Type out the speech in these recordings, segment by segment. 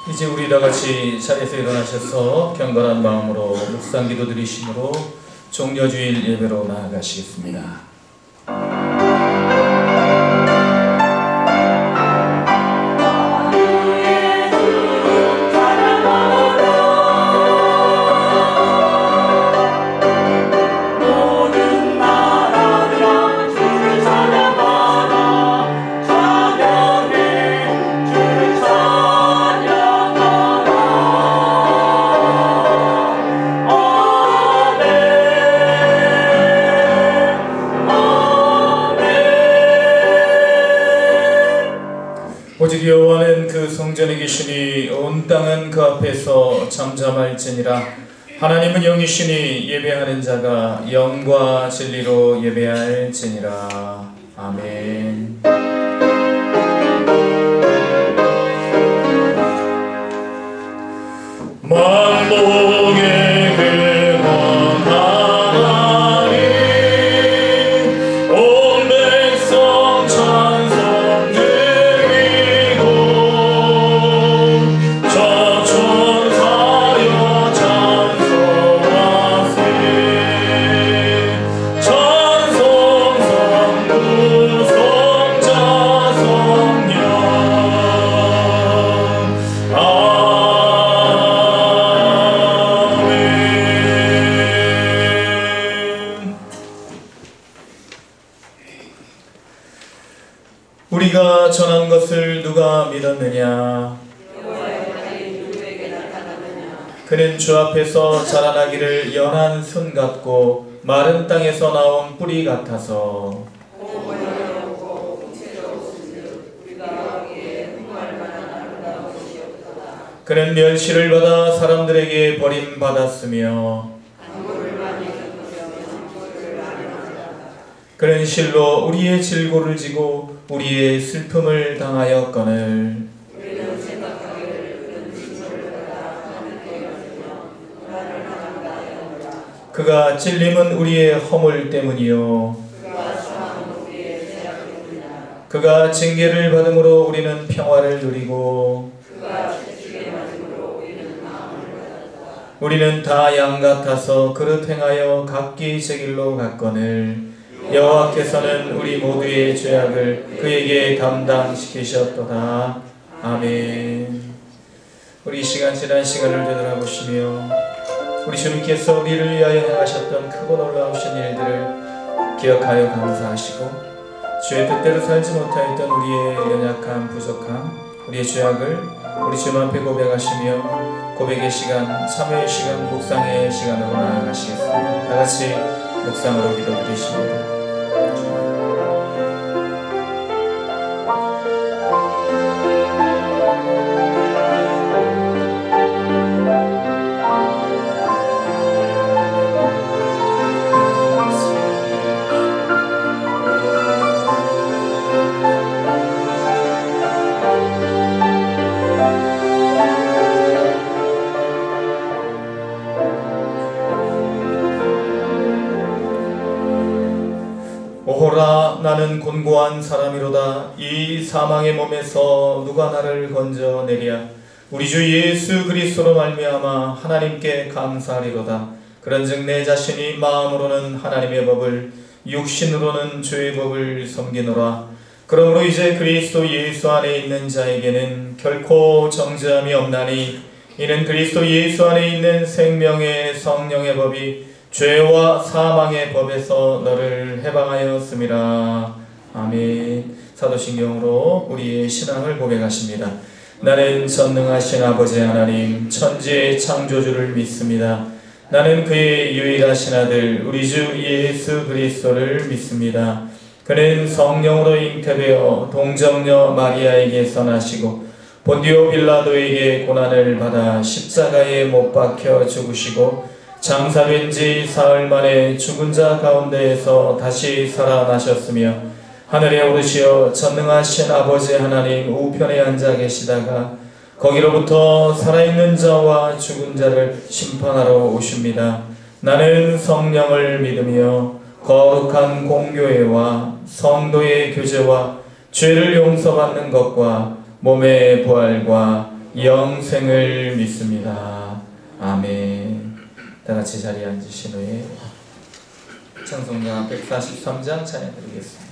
이제 우리 다 같이 자리에서 일어나셔서 경건한 마음으로 묵상 기도 드리심으로 종려주일 예배로 나아가시겠습니다. 오직 여호와는 그 성전에 계시니 온 땅은 그 앞에서 잠잠할지니라. 하나님은 영이시니 예배하는 자가 영과 진리로 예배할지니라. 아멘. 만복의 근원 하나님 온 백성 찬송 드리고 저천사여 찬송하세. 찬송 성부 성자 성령 우리가 전한 것을 누가 믿었느냐? 그는 주 앞에서 자라나기를 연한 순 같고 마른 땅에서 나온 뿌리 같아서 그는 멸시를 받아 사람들에게 버림받았으며 그는 실로 우리의 질고를 지고 우리의 슬픔을 당하였거늘 그가 찔림은 우리의 허물 때문이요 그가 징계를 받음으로 우리는 평화를 누리고 우리는 다 양 같아서 그릇 행하여 각기 제 길로 갔거늘 여호와께서는 우리 모두의 죄악을 그에게 담당시키셨도다. 아멘. 우리 이 시간 지난 시간을 되돌아보시며 우리 주님께서 우리를 위하여 행하셨던 크고 놀라우신 일들을 기억하여 감사하시고 주의 뜻대로 살지 못하였던 우리의 연약함, 부족함, 우리의 죄악을 우리 주님 앞에 고백하시며 고백의 시간, 참회의 시간, 묵상의 시간으로 나아가시겠습니다. 다같이 묵상으로 기도드리십니다. 오호라 나는 곤고한 사람이로다. 이 사망의 몸에서 누가 나를 건져내랴. 우리 주 예수 그리스도로 말미암아 하나님께 감사하리로다. 그런즉 내 자신이 마음으로는 하나님의 법을 육신으로는 죄의 법을 섬기노라. 그러므로 이제 그리스도 예수 안에 있는 자에게는 결코 정죄함이 없나니 이는 그리스도 예수 안에 있는 생명의 성령의 법이 죄와 사망의 법에서 너를 해방하였음이라. 아멘. 사도신경으로 우리의 신앙을 고백하십니다. 나는 전능하신 아버지 하나님 천지의 창조주를 믿습니다. 나는 그의 유일하신 아들 우리 주 예수 그리스도를 믿습니다. 그는 성령으로 잉태되어 동정녀 마리아에게서 나시고 본디오 빌라도에게 고난을 받아 십자가에 못 박혀 죽으시고 장사된 지 사흘 만에 죽은 자 가운데에서 다시 살아나셨으며 하늘에 오르시어 전능하신 아버지 하나님 우편에 앉아 계시다가 거기로부터 살아있는 자와 죽은 자를 심판하러 오십니다. 나는 성령을 믿으며 거룩한 공교회와 성도의 교제와 죄를 용서받는 것과 몸의 부활과 영생을 믿습니다. 아멘. 다같이 자리에 앉으신 후에 찬송가 143장 찬양 드리겠습니다.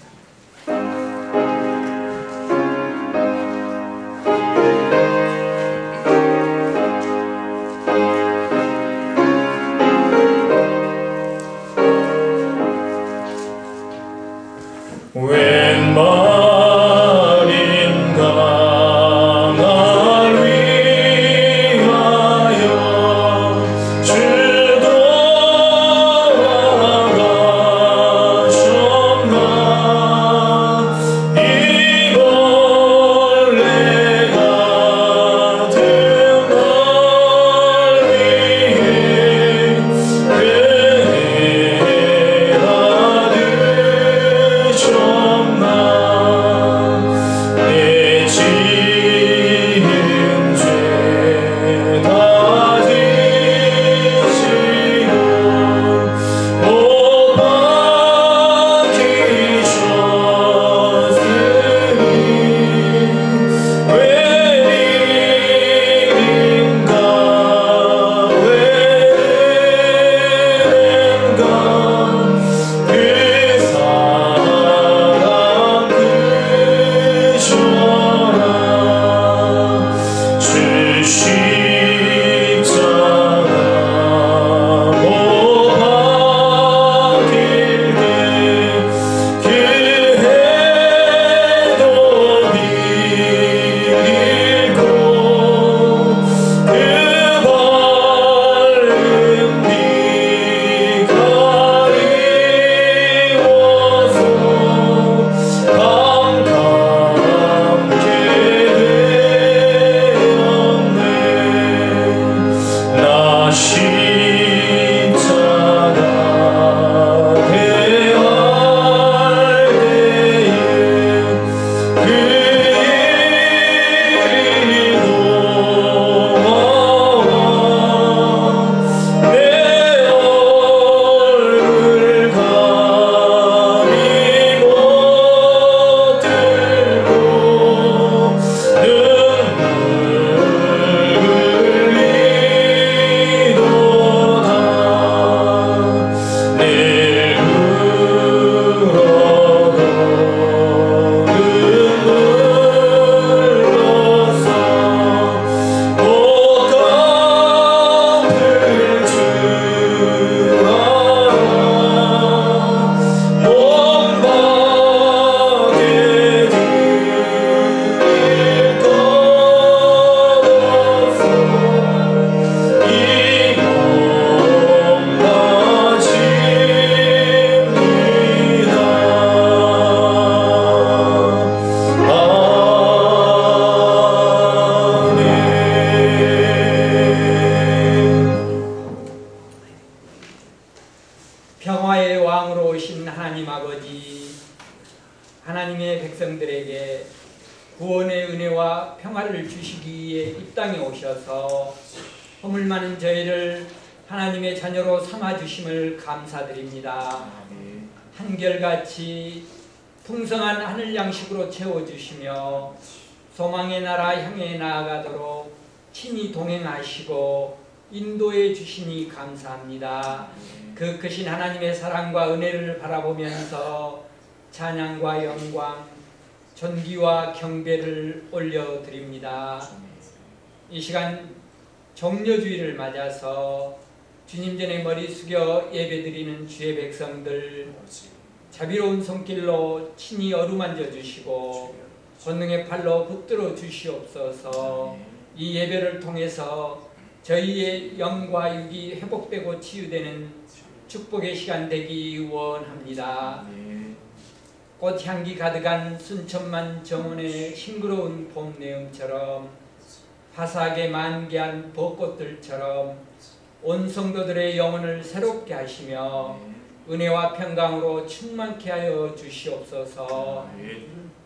하나님의 백성들에게 구원의 은혜와 평화를 주시기 위해 이 땅에 오셔서 허물 많은 저희를 하나님의 자녀로 삼아주심을 감사드립니다. 한결같이 풍성한 하늘 양식으로 채워주시며 소망의 나라 향해 나아가도록 친히 동행하시고 인도해 주시니 감사합니다. 그 크신 하나님의 사랑과 은혜를 바라보면서 찬양과 영광, 존귀와 경배를 올려드립니다. 이 시간 정료주일을 맞아서 주님 전에 머리 숙여 예배드리는 주의 백성들 자비로운 손길로 친히 어루만져 주시고 권능의 팔로 붙들어 주시옵소서. 이 예배를 통해서 저희의 영과 육이 회복되고 치유되는 축복의 시간 되기 원합니다. 꽃향기 가득한 순천만 정원의 싱그러운 봄 내음처럼 화사하게 만개한 벚꽃들처럼 온 성도들의 영혼을 새롭게 하시며 은혜와 평강으로 충만케 하여 주시옵소서.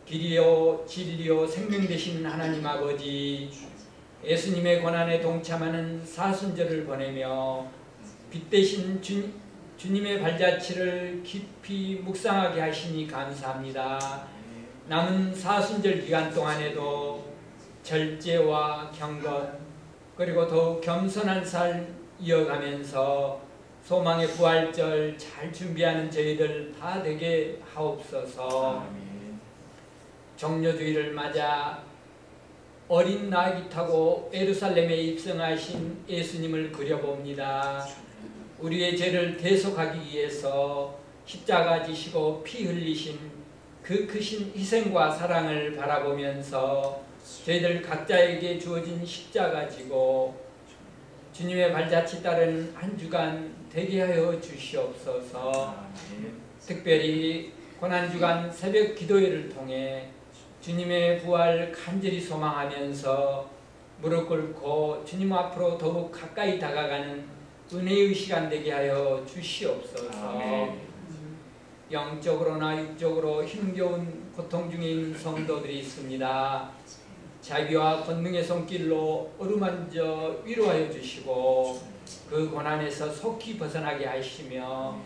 길이요 진리요 생명 되신 하나님 아버지, 예수님의 고난에 동참하는 사순절을 보내며 빛 대신 주님의 발자취를 깊이 묵상하게 하시니 감사합니다. 남은 사순절 기간 동안에도 절제와 경건 그리고 더욱 겸손한 삶 이어가면서 소망의 부활절 잘 준비하는 저희들 다 되게 하옵소서. 정료주의를 맞아 어린 나귀 타고 예루살렘에 입성하신 예수님을 그려봅니다. 우리의 죄를 대속하기 위해서 십자가 지시고 피 흘리신 그 크신 희생과 사랑을 바라보면서 저희들 각자에게 주어진 십자가 지고 주님의 발자취 따른 한 주간 되게 하여 주시옵소서. 특별히 고난주간 새벽 기도회를 통해 주님의 부활 간절히 소망하면서 무릎 꿇고 주님 앞으로 더욱 가까이 다가가는 은혜의 시간 되게 하여 주시옵소서. 영적으로나 육적으로 힘겨운 고통 중에 있는 성도들이 있습니다. 자비와 권능의 손길로 어루만져 위로하여 주시고 그 고난에서 속히 벗어나게 하시며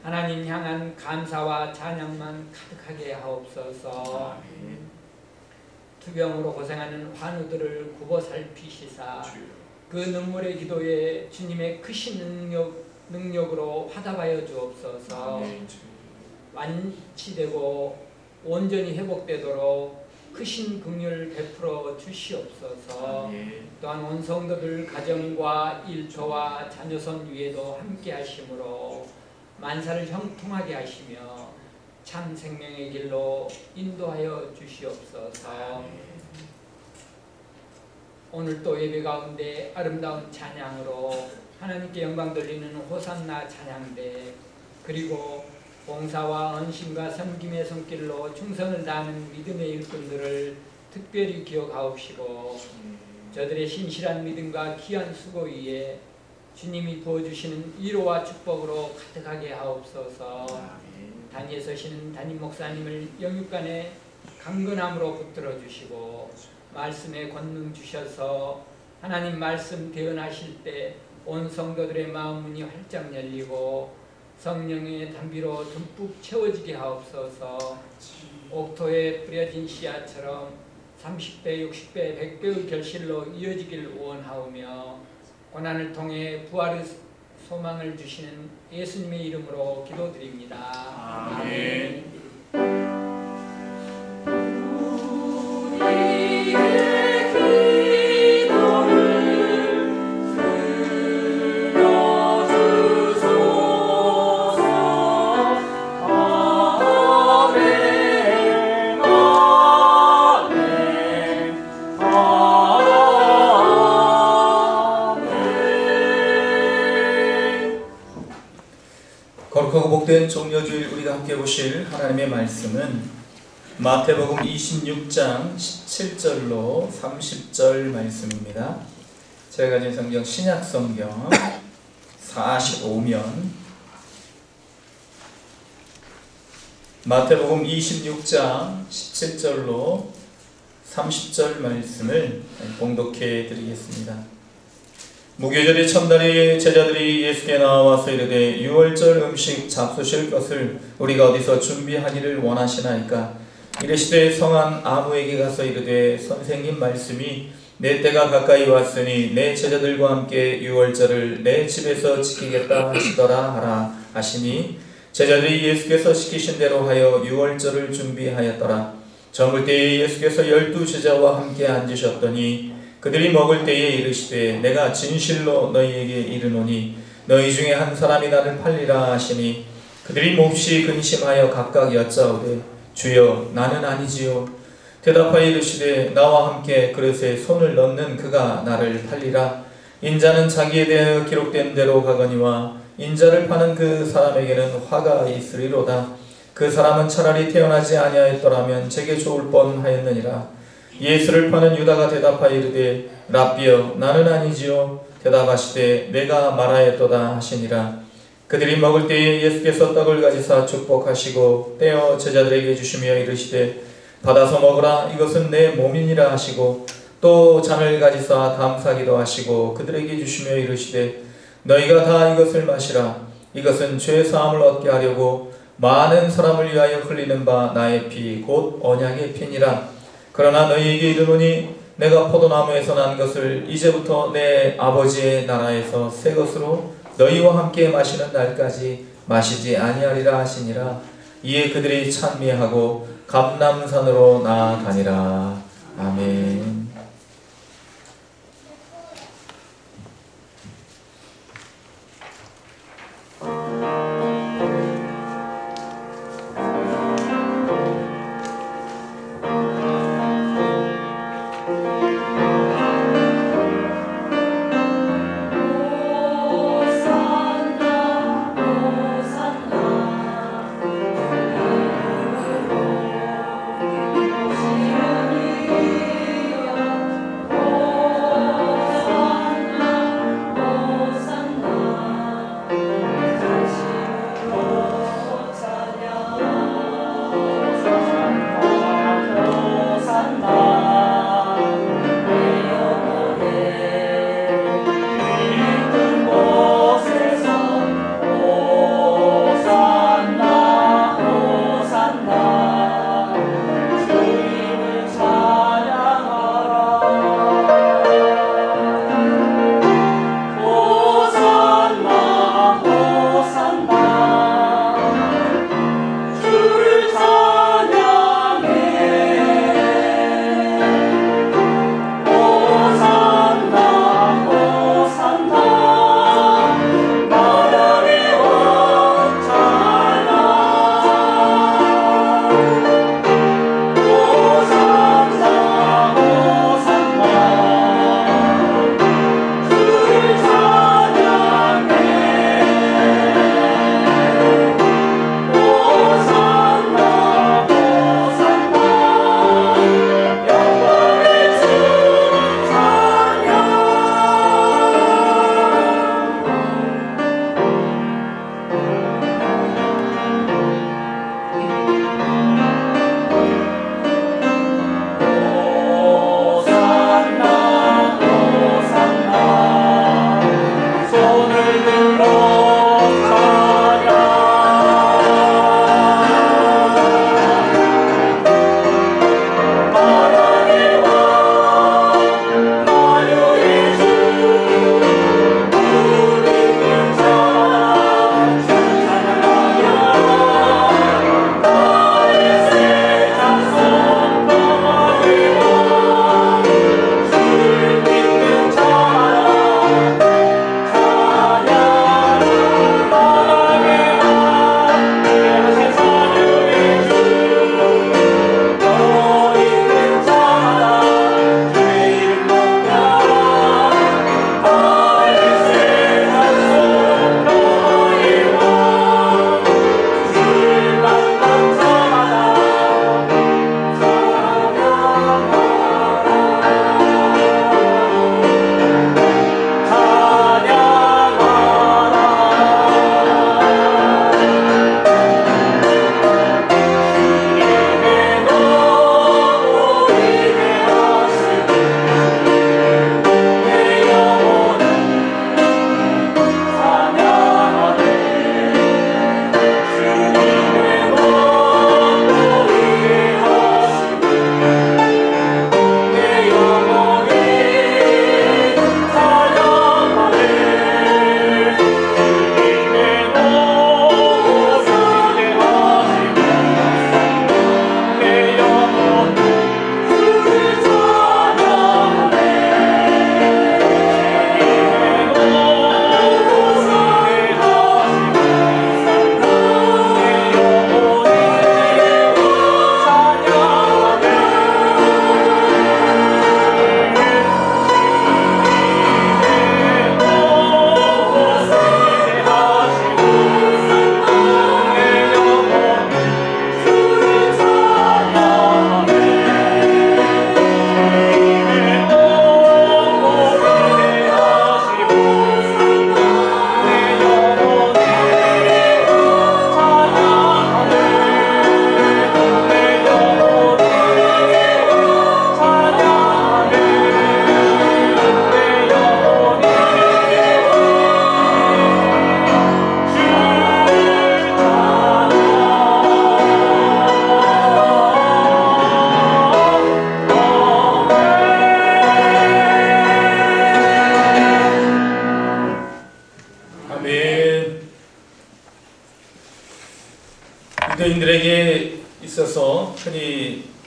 하나님 향한 감사와 찬양만 가득하게 하옵소서. 투병으로 고생하는 환우들을 굽어 살피시사 그 눈물의 기도에 주님의 크신 능력으로 화답하여 주옵소서. 완치되고 온전히 회복되도록 크신 긍휼 베풀어 주시옵소서. 또한 온 성도들 가정과 일터와 자녀손 위에도 함께 하심으로 만사를 형통하게 하시며 참 생명의 길로 인도하여 주시옵소서. 오늘 또 예배 가운데 아름다운 찬양으로 하나님께 영광 돌리는 호산나 찬양대 그리고 봉사와 헌신과 섬김의 손길로 충성을 다하는 믿음의 일꾼들을 특별히 기억하옵시고 저들의 신실한 믿음과 귀한 수고 위에 주님이 부어주시는 위로와 축복으로 가득하게 하옵소서. 단위에 서시는 담임 목사님을 영육간에 강건함으로 붙들어 주시고 말씀에 권능 주셔서 하나님 말씀 대언하실 때 온 성도들의 마음 문이 활짝 열리고 성령의 단비로 듬뿍 채워지게 하옵소서. 옥토에 뿌려진 씨앗처럼 30배, 60배, 100배의 결실로 이어지길 원하오며 고난을 통해 부활의 소망을 주시는 예수님의 이름으로 기도드립니다. 아멘. 거룩하고 복된 종려주일 우리가 함께 보실 하나님의 말씀은 마태복음 26장 17절로 30절 말씀입니다. 제가 가진 성경 신약성경 45면 마태복음 26장 17절로 30절 말씀을 봉독해 드리겠습니다. 무교절의 첫날에 제자들이 예수께 나와서 이르되 유월절 음식 잡수실 것을 우리가 어디서 준비하기를 원하시나이까? 이르시되 성한 아무에게 가서 이르되 선생님 말씀이 내 때가 가까이 왔으니 내 제자들과 함께 유월절을 내 집에서 지키겠다 하시더라 하라 하시니 제자들이 예수께서 시키신 대로 하여 유월절을 준비하였더라. 저물 때에 예수께서 12 제자와 함께 앉으셨더니 그들이 먹을 때에 이르시되 내가 진실로 너희에게 이르노니 너희 중에 한 사람이 나를 팔리라 하시니 그들이 몹시 근심하여 각각 여짜오되 주여 나는 아니지요. 대답하여 이르시되 나와 함께 그릇에 손을 넣는 그가 나를 팔리라. 인자는 자기에 대하여 기록된 대로 가거니와 인자를 파는 그 사람에게는 화가 있으리로다. 그 사람은 차라리 태어나지 아니하였더라면 제게 좋을 뻔하였느니라. 예수를 파는 유다가 대답하여 이르되 랍비여 나는 아니지요. 대답하시되 내가 말하였도다 하시니라. 그들이 먹을 때에 예수께서 떡을 가지사 축복하시고 떼어 제자들에게 주시며 이르시되 받아서 먹으라 이것은 내 몸이니라 하시고 또 잔을 가지사 감사기도 하시고 그들에게 주시며 이르시되 너희가 다 이것을 마시라. 이것은 죄 사함을 얻게 하려고 많은 사람을 위하여 흘리는 바 나의 피 곧 언약의 피니라. 그러나 너희에게 이르노니 내가 포도나무에서 난 것을 이제부터 내 아버지의 나라에서 새 것으로 너희와 함께 마시는 날까지 마시지 아니하리라 하시니라. 이에 그들이 찬미하고 감람산으로 나아가니라. 아멘.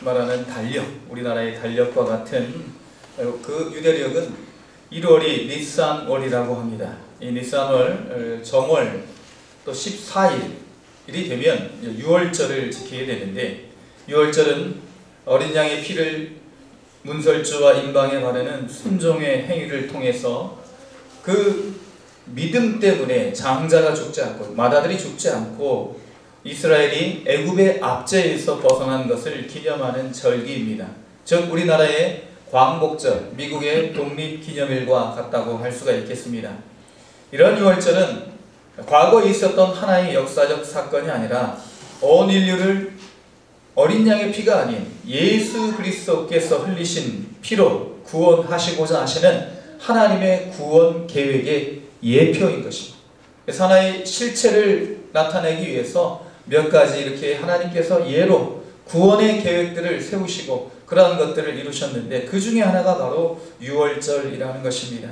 말하는 달력, 우리나라의 달력과 같은 그 유대력은 1월이 니산월이라고 합니다. 이 니산월 정월 또 14일이 되면 6월절을 지키게 되는데, 6월절은 어린 양의 피를 문설주와 임방에 바르는 순종의 행위를 통해서 그 믿음 때문에 장자가 죽지 않고 맏아들이 죽지 않고 이스라엘이 애굽의 압제에서 벗어난 것을 기념하는 절기입니다. 즉 우리나라의 광복절, 미국의 독립기념일과 같다고 할 수가 있겠습니다. 이런 6월절은 과거에 있었던 하나의 역사적 사건이 아니라 온 인류를 어린 양의 피가 아닌 예수 그리스도께서 흘리신 피로 구원하시고자 하시는 하나님의 구원 계획의 예표인 것입니다. 그래서 하나의 실체를 나타내기 위해서 몇 가지 이렇게 하나님께서 예로 구원의 계획들을 세우시고 그러한 것들을 이루셨는데, 그 중에 하나가 바로 6월절이라는 것입니다.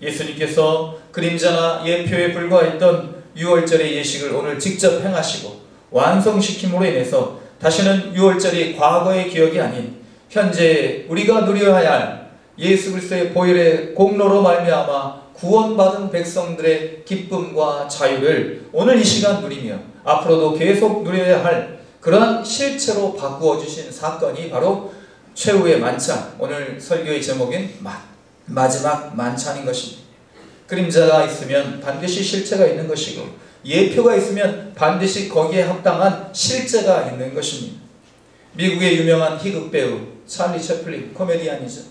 예수님께서 그림자나 예표에 불과했던 6월절의 예식을 오늘 직접 행하시고 완성시킴으로 인해서 다시는 6월절이 과거의 기억이 아닌 현재 우리가 누려야 할 예수 그리스도의 보혈의 공로로 말미암아 구원받은 백성들의 기쁨과 자유를 오늘 이 시간 누리며 앞으로도 계속 누려야 할 그러한 실체로 바꾸어 주신 사건이 바로 최후의 만찬, 오늘 설교의 제목인 마지막 만찬인 것입니다. 그림자가 있으면 반드시 실체가 있는 것이고, 예표가 있으면 반드시 거기에 합당한 실제가 있는 것입니다. 미국의 유명한 희극 배우 찰리 채플린, 코미디언이죠.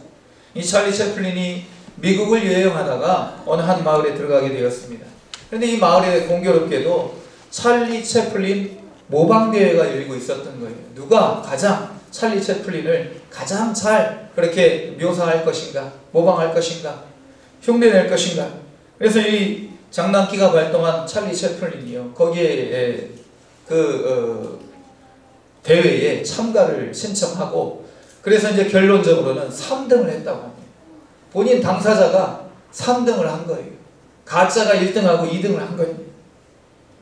이 찰리 채플린이 미국을 여행하다가 어느 한 마을에 들어가게 되었습니다. 그런데 이 마을에 공교롭게도 찰리 채플린 모방대회가 열리고 있었던 거예요. 누가 가장 찰리 채플린을 가장 잘 그렇게 묘사할 것인가, 모방할 것인가, 흉내낼 것인가. 그래서 이 장난기가 발동한 찰리 채플린이요, 거기에 대회에 참가를 신청하고, 그래서 이제 결론적으로는 3등을 했다고 합니다. 본인 당사자가 3등을 한 거예요. 가짜가 1등하고 2등을 한 거예요.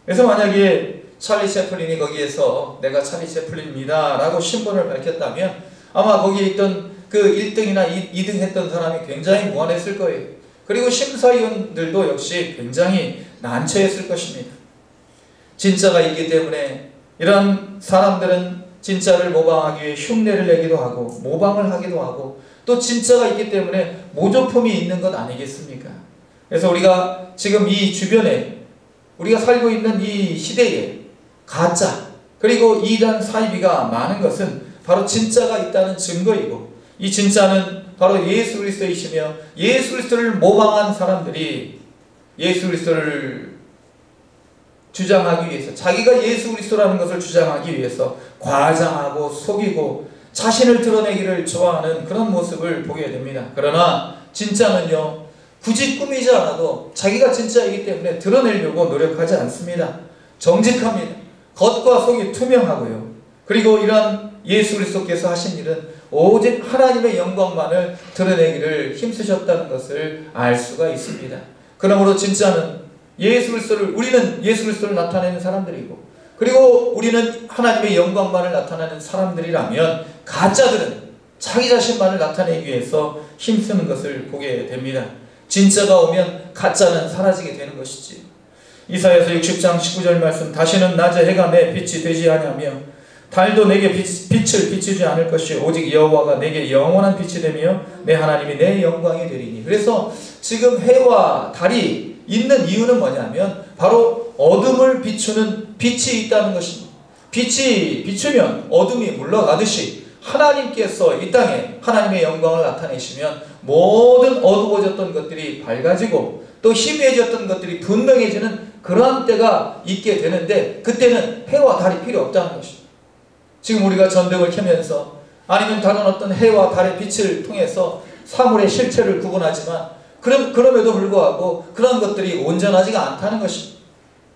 그래서 만약에 찰리 채플린이 거기에서 내가 찰리 채플린입니다 라고 신분을 밝혔다면 아마 거기에 있던 그 1등이나 2등 했던 사람이 굉장히 무안했을 거예요. 그리고 심사위원들도 역시 굉장히 난처했을 것입니다. 진짜가 있기 때문에 이런 사람들은 진짜를 모방하기 위해 흉내를 내기도 하고 모방을 하기도 하고, 또 진짜가 있기 때문에 모조품이 있는 것 아니겠습니까? 그래서 우리가 지금 이 주변에 우리가 살고 있는 이 시대에 가짜 그리고 이단 사이비가 많은 것은 바로 진짜가 있다는 증거이고, 이 진짜는 바로 예수 그리스도이시며 예수 그리스도를 모방한 사람들이 예수 그리스도를 주장하기 위해서, 자기가 예수 그리스도라는 것을 주장하기 위해서 과장하고 속이고 자신을 드러내기를 좋아하는 그런 모습을 보게 됩니다. 그러나 진짜는요, 굳이 꾸미지 않아도 자기가 진짜이기 때문에 드러내려고 노력하지 않습니다. 정직합니다. 겉과 속이 투명하고요. 그리고 이러한 예수 그리스도께서 하신 일은 오직 하나님의 영광만을 드러내기를 힘쓰셨다는 것을 알 수가 있습니다. 그러므로 진짜는 우리는 예수 그리스도를 나타내는 사람들이고, 그리고 우리는 하나님의 영광만을 나타내는 사람들이라면, 가짜들은 자기 자신만을 나타내기 위해서 힘쓰는 것을 보게 됩니다. 진짜가 오면 가짜는 사라지게 되는 것이지. 이사야서 60장 19절 말씀, 다시는 낮에 해가 내 빛이 되지 아니하며 달도 내게 빛을 비추지 않을 것이 오직 여호와가 내게 영원한 빛이 되며 내 하나님이 내 영광이 되리니. 그래서 지금 해와 달이 있는 이유는 뭐냐면 바로 어둠을 비추는 빛이 있다는 것입니다. 빛이 비추면 어둠이 물러가듯이 하나님께서 이 땅에 하나님의 영광을 나타내시면 모든 어두워졌던 것들이 밝아지고 또 희미해졌던 것들이 분명해지는 그러한 때가 있게 되는데, 그때는 해와 달이 필요 없다는 것입니다. 지금 우리가 전등을 켜면서 아니면 다른 어떤 해와 달의 빛을 통해서 사물의 실체를 구분하지만 그럼에도 불구하고 그런 것들이 온전하지가 않다는 것입니다.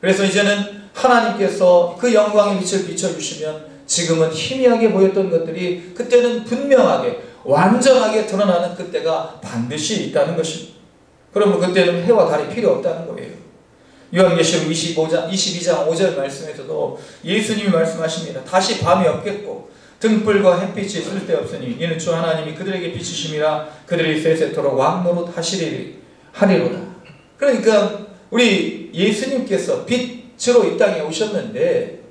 그래서 이제는 하나님께서 그 영광의 빛을 비춰주시면 지금은 희미하게 보였던 것들이 그때는 분명하게 완전하게 드러나는 그때가 반드시 있다는 것입니다. 그러면 그때는 해와 달이 필요 없다는 거예요. 요한계시록 22장 5절 말씀에서도 예수님이 말씀하십니다. 다시 밤이 없겠고 등불과 햇빛이 쓸데없으니 이는 주 하나님이 그들에게 비추심이라 그들이 세세토록 왕노릇 하리로다. 그러니까 우리 예수님께서 빛으로 이 땅에 오셨는데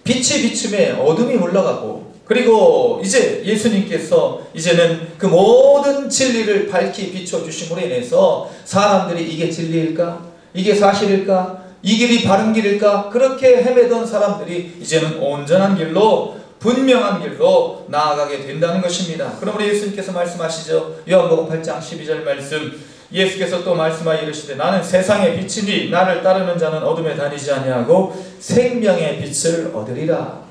빛이 비춤에 어둠이 올라가고, 그리고 이제 예수님께서 이제는 그 모든 진리를 밝히 비춰주심으로 인해서 사람들이 이게 진리일까? 이게 사실일까? 이 길이 바른 길일까? 그렇게 헤매던 사람들이 이제는 온전한 길로, 분명한 길로 나아가게 된다는 것입니다. 그럼 우리 예수님께서 말씀하시죠. 요한복음 8장 12절 말씀, 예수께서 또 말씀하여 이르시되 나는 세상의 빛이니 나를 따르는 자는 어둠에 다니지 아니하고 생명의 빛을 얻으리라.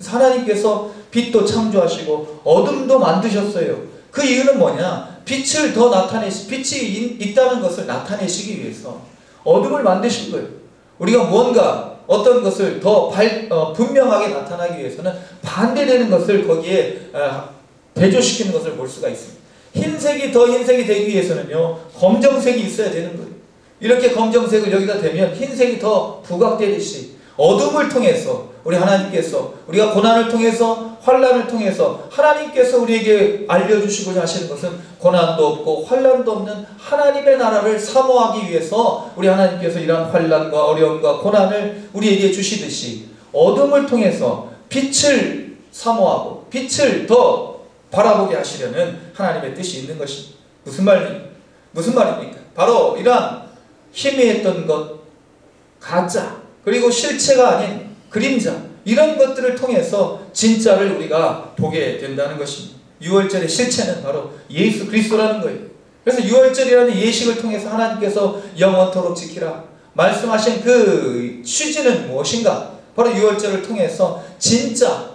하나님께서 빛도 창조하시고 어둠도 만드셨어요. 그 이유는 뭐냐? 빛을 더 빛이 있다는 것을 나타내시기 위해서 어둠을 만드신 거예요. 우리가 무언가 어떤 것을 더 분명하게 나타나기 위해서는 반대되는 것을 거기에 대조시키는 것을 볼 수가 있습니다. 흰색이 더 흰색이 되기 위해서는요, 검정색이 있어야 되는 거예요. 이렇게 검정색을 여기다 대면 흰색이 더 부각되듯이 어둠을 통해서 우리 하나님께서, 우리가 고난을 통해서, 환난을 통해서 하나님께서 우리에게 알려주시고자 하시는 것은 고난도 없고 환난도 없는 하나님의 나라를 사모하기 위해서 우리 하나님께서 이러한 환난과 어려움과 고난을 우리에게 주시듯이 어둠을 통해서 빛을 사모하고 빛을 더 바라보게 하시려는 하나님의 뜻이 있는 것입니다. 무슨 말입니까? 바로 이러한 희미했던 것, 가짜, 그리고 실체가 아닌 그림자, 이런 것들을 통해서 진짜를 우리가 보게 된다는 것입니다. 유월절의 실체는 바로 예수 그리스도라는 거예요. 그래서 유월절이라는 예식을 통해서 하나님께서 영원토록 지키라 말씀하신 그 취지는 무엇인가? 바로 유월절을 통해서 진짜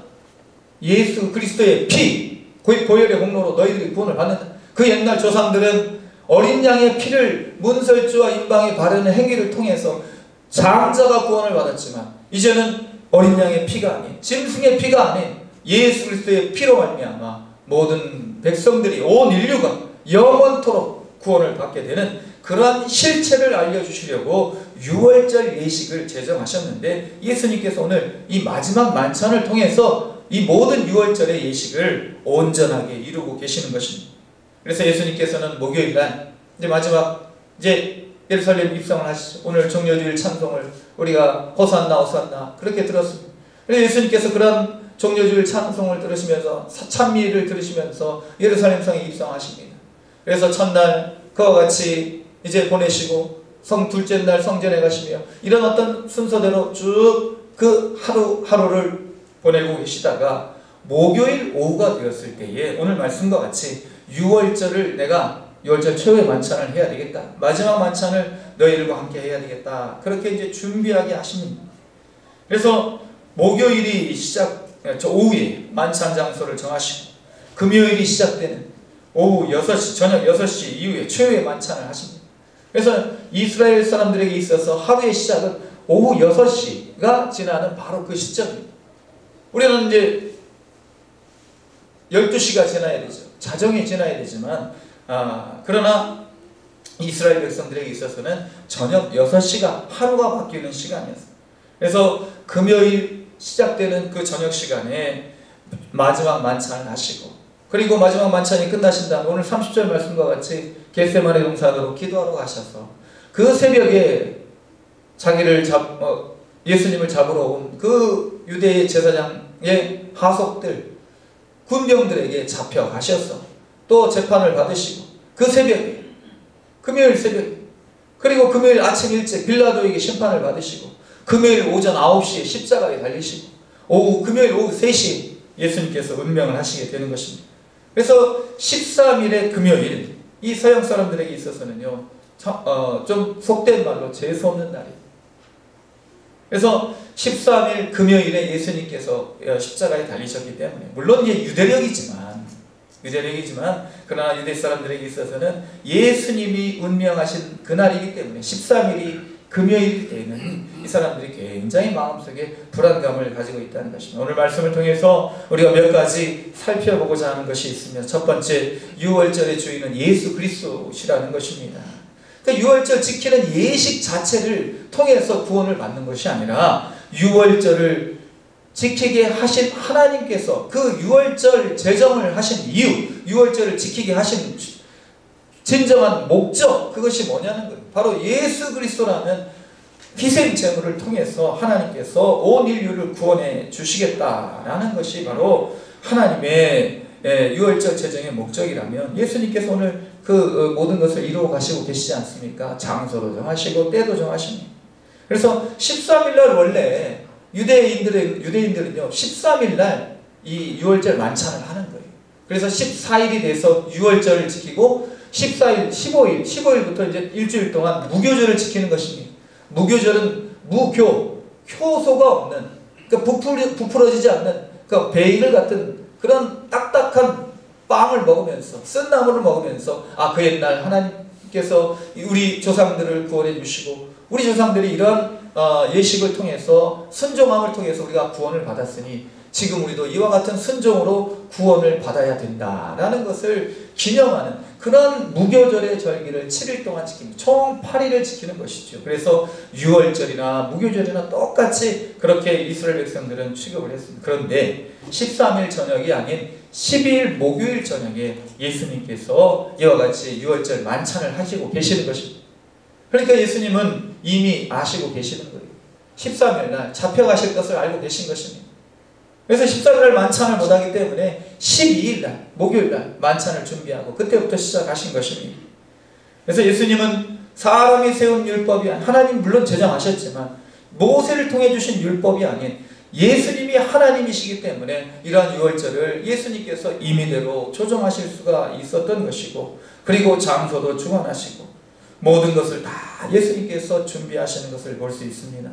예수 그리스도의 피, 보혈의 공로로 너희들이 구원을 받는다. 그 옛날 조상들은 어린 양의 피를 문설주와 임방에 바르는 행위를 통해서 장자가 구원을 받았지만, 이제는 어린 양의 피가 아닌, 짐승의 피가 아닌 예수 그리스도의 피로 말미암아 모든 백성들이, 온 인류가 영원토록 구원을 받게 되는 그러한 실체를 알려주시려고 유월절 예식을 제정하셨는데, 예수님께서 오늘 이 마지막 만찬을 통해서 이 모든 유월절의 예식을 온전하게 이루고 계시는 것입니다. 그래서 예수님께서는 목요일날 이제 마지막 예루살렘 입성을 하시죠. 오늘 종려주일 찬송을 우리가 호산나 호산나 그렇게 들었습니다. 그래서 예수님께서 그런 종려주일 찬송을 들으시면서 찬미를 들으시면서 예루살렘 성에 입성하십니다. 그래서 첫날 그와 같이 이제 보내시고 둘째 날 성전에 가시며 이런 어떤 순서대로 쭉 그 하루하루를 보내고 계시다가 목요일 오후가 되었을 때에 오늘 말씀과 같이 유월절을 내가 유월절 최후의 만찬을 해야 되겠다. 마지막 만찬을 너희들과 함께 해야 되겠다. 그렇게 이제 준비하게 하십니다. 그래서 목요일이 오후에 만찬 장소를 정하시고 금요일이 시작되는 오후 6시, 저녁 6시 이후에 최후의 만찬을 하십니다. 그래서 이스라엘 사람들에게 있어서 하루의 시작은 오후 6시가 지나는 바로 그 시점입니다. 우리는 이제 12시가 지나야 되죠. 자정이 지나야 되지만 그러나 이스라엘 백성들에게 있어서는 저녁 6시가 하루가 바뀌는 시간이었어요. 그래서 금요일 시작되는 그 저녁 시간에 마지막 만찬을 하시고, 그리고 마지막 만찬이 끝나신 다음 오늘 30절 말씀과 같이 겟세마네 동산으로 기도하러 가셔서 그 새벽에 예수님을 잡으러 온 그 유대의 제사장의 하속들, 군병들에게 잡혀가셔서 또 재판을 받으시고 그 새벽에, 금요일 새벽에, 그리고 금요일 아침 일찍 빌라도에게 심판을 받으시고 금요일 오전 9시에 십자가에 달리시고 금요일 오후 3시에 예수님께서 운명을 하시게 되는 것입니다. 그래서 13일의 금요일, 이 서양 사람들에게 있어서는요 좀 속된 말로 재수 없는 날이에요. 그래서 13일 금요일에 예수님께서 십자가에 달리셨기 때문에, 물론 이게 유대력이지만 그러나 유대 사람들에게 있어서는 예수님이 운명하신 그날이기 때문에 13일이 금요일 때에는 이 사람들이 굉장히 마음속에 불안감을 가지고 있다는 것입니다. 오늘 말씀을 통해서 우리가 몇 가지 살펴보고자 하는 것이 있으며, 첫 번째, 유월절의 주인은 예수 그리스도시라는 것입니다. 그러니까 유월절 지키는 예식 자체를 통해서 구원을 받는 것이 아니라 유월절을 지키게 하신 하나님께서 그 유월절 제정을 하신 이유, 유월절을 지키게 하신 진정한 목적, 그것이 뭐냐는 거예요. 바로 예수 그리스도라는 희생 제물을 통해서 하나님께서 온 인류를 구원해 주시겠다라는 것이 바로 하나님의 유월절 제정의 목적이라면, 예수님께서 오늘 그 모든 것을 이루어 가시고 계시지 않습니까? 장소도 정하시고 때도 정하십니다. 그래서 13일날 원래 유대인들은요 13일날 이 유월절 만찬을 하는 거예요. 그래서 14일이 돼서 유월절을 지키고 14일, 15일부터 이제 일주일 동안 무교절을 지키는 것입니다. 무교절은 효소가 없는, 그러니까 부풀어지지 않는, 그러니까 베이글 같은 그런 딱딱한 빵을 먹으면서, 쓴 나물을 먹으면서, 그 옛날 하나님께서 우리 조상들을 구원해 주시고, 우리 조상들이 이런 예식을 통해서, 순종함을 통해서 우리가 구원을 받았으니 지금 우리도 이와 같은 순종으로 구원을 받아야 된다라는 것을 기념하는 그런 무교절의 절기를 7일 동안 지킵니다. 총 8일을 지키는 것이죠. 그래서 유월절이나 무교절이나 똑같이 그렇게 이스라엘 백성들은 취급을 했습니다. 그런데 13일 저녁이 아닌 12일 목요일 저녁에 예수님께서 이와 같이 유월절 만찬을 하시고 계시는 것입니다. 그러니까 예수님은 이미 아시고 계시는 거예요. 13일날 잡혀가실 것을 알고 계신 것입니다. 그래서 13일날 만찬을 못하기 때문에 12일날 목요일날 만찬을 준비하고 그때부터 시작하신 것입니다. 그래서 예수님은 사람이 세운 율법이 하나님 물론 제정하셨지만 모세를 통해 주신 율법이 아닌 예수님이 하나님이시기 때문에 이러한 유월절을 예수님께서 임의대로 조정하실 수가 있었던 것이고, 그리고 장소도 주관하시고 모든 것을 다 예수님께서 준비하시는 것을 볼 수 있습니다.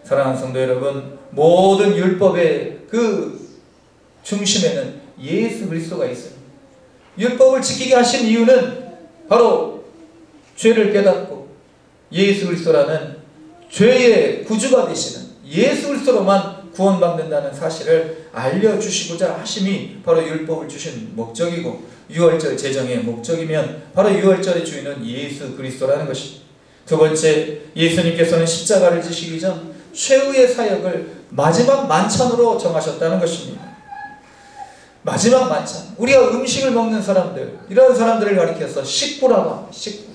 사랑하는 성도 여러분, 모든 율법의 그 중심에는 예수 그리스도가 있습니다. 율법을 지키게 하신 이유는 바로 죄를 깨닫고 예수 그리스도라는 죄의 구주가 되시는 예수 그리스도로만 구원받는다는 사실을 알려주시고자 하심이 바로 율법을 주신 목적이고, 유월절 제정의 목적이면 바로 유월절의 주인은 예수 그리스도라는 것입니다. 두 번째, 예수님께서는 십자가를 지시기 전 최후의 사역을 마지막 만찬으로 정하셨다는 것입니다. 마지막 만찬. 우리가 음식을 먹는 사람들, 이런 사람들을 가리켜서 식구라고 합니다. 식구.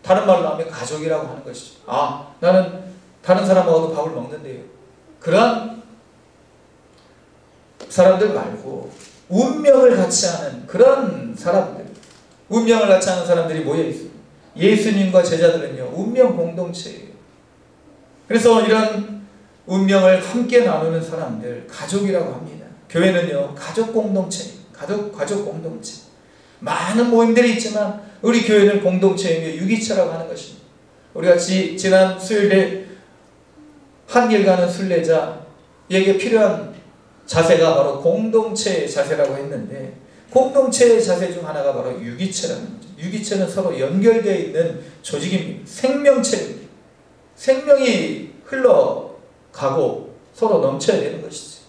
다른 말로 하면 가족이라고 하는 것이죠. 나는 다른 사람하고도 밥을 먹는데요. 그러한 사람들 말고 운명을 같이 하는 그런 사람들, 운명을 같이 하는 사람들이 모여 있습니다. 예수님과 제자들은요 운명 공동체예요. 그래서 이런 운명을 함께 나누는 사람들 가족이라고 합니다. 교회는요 가족 공동체예요. 가족 공동체. 많은 모임들이 있지만 우리 교회는 공동체이며 유기체라고 하는 것입니다. 우리가 지난 수요일에 한 길 가는 순례자에게 필요한 자세가 바로 공동체의 자세라고 했는데, 공동체의 자세 중 하나가 바로 유기체라는 거죠. 유기체는 서로 연결되어 있는 조직입니다. 생명체입니다. 생명이 흘러가고 서로 넘쳐야 되는 것이죠.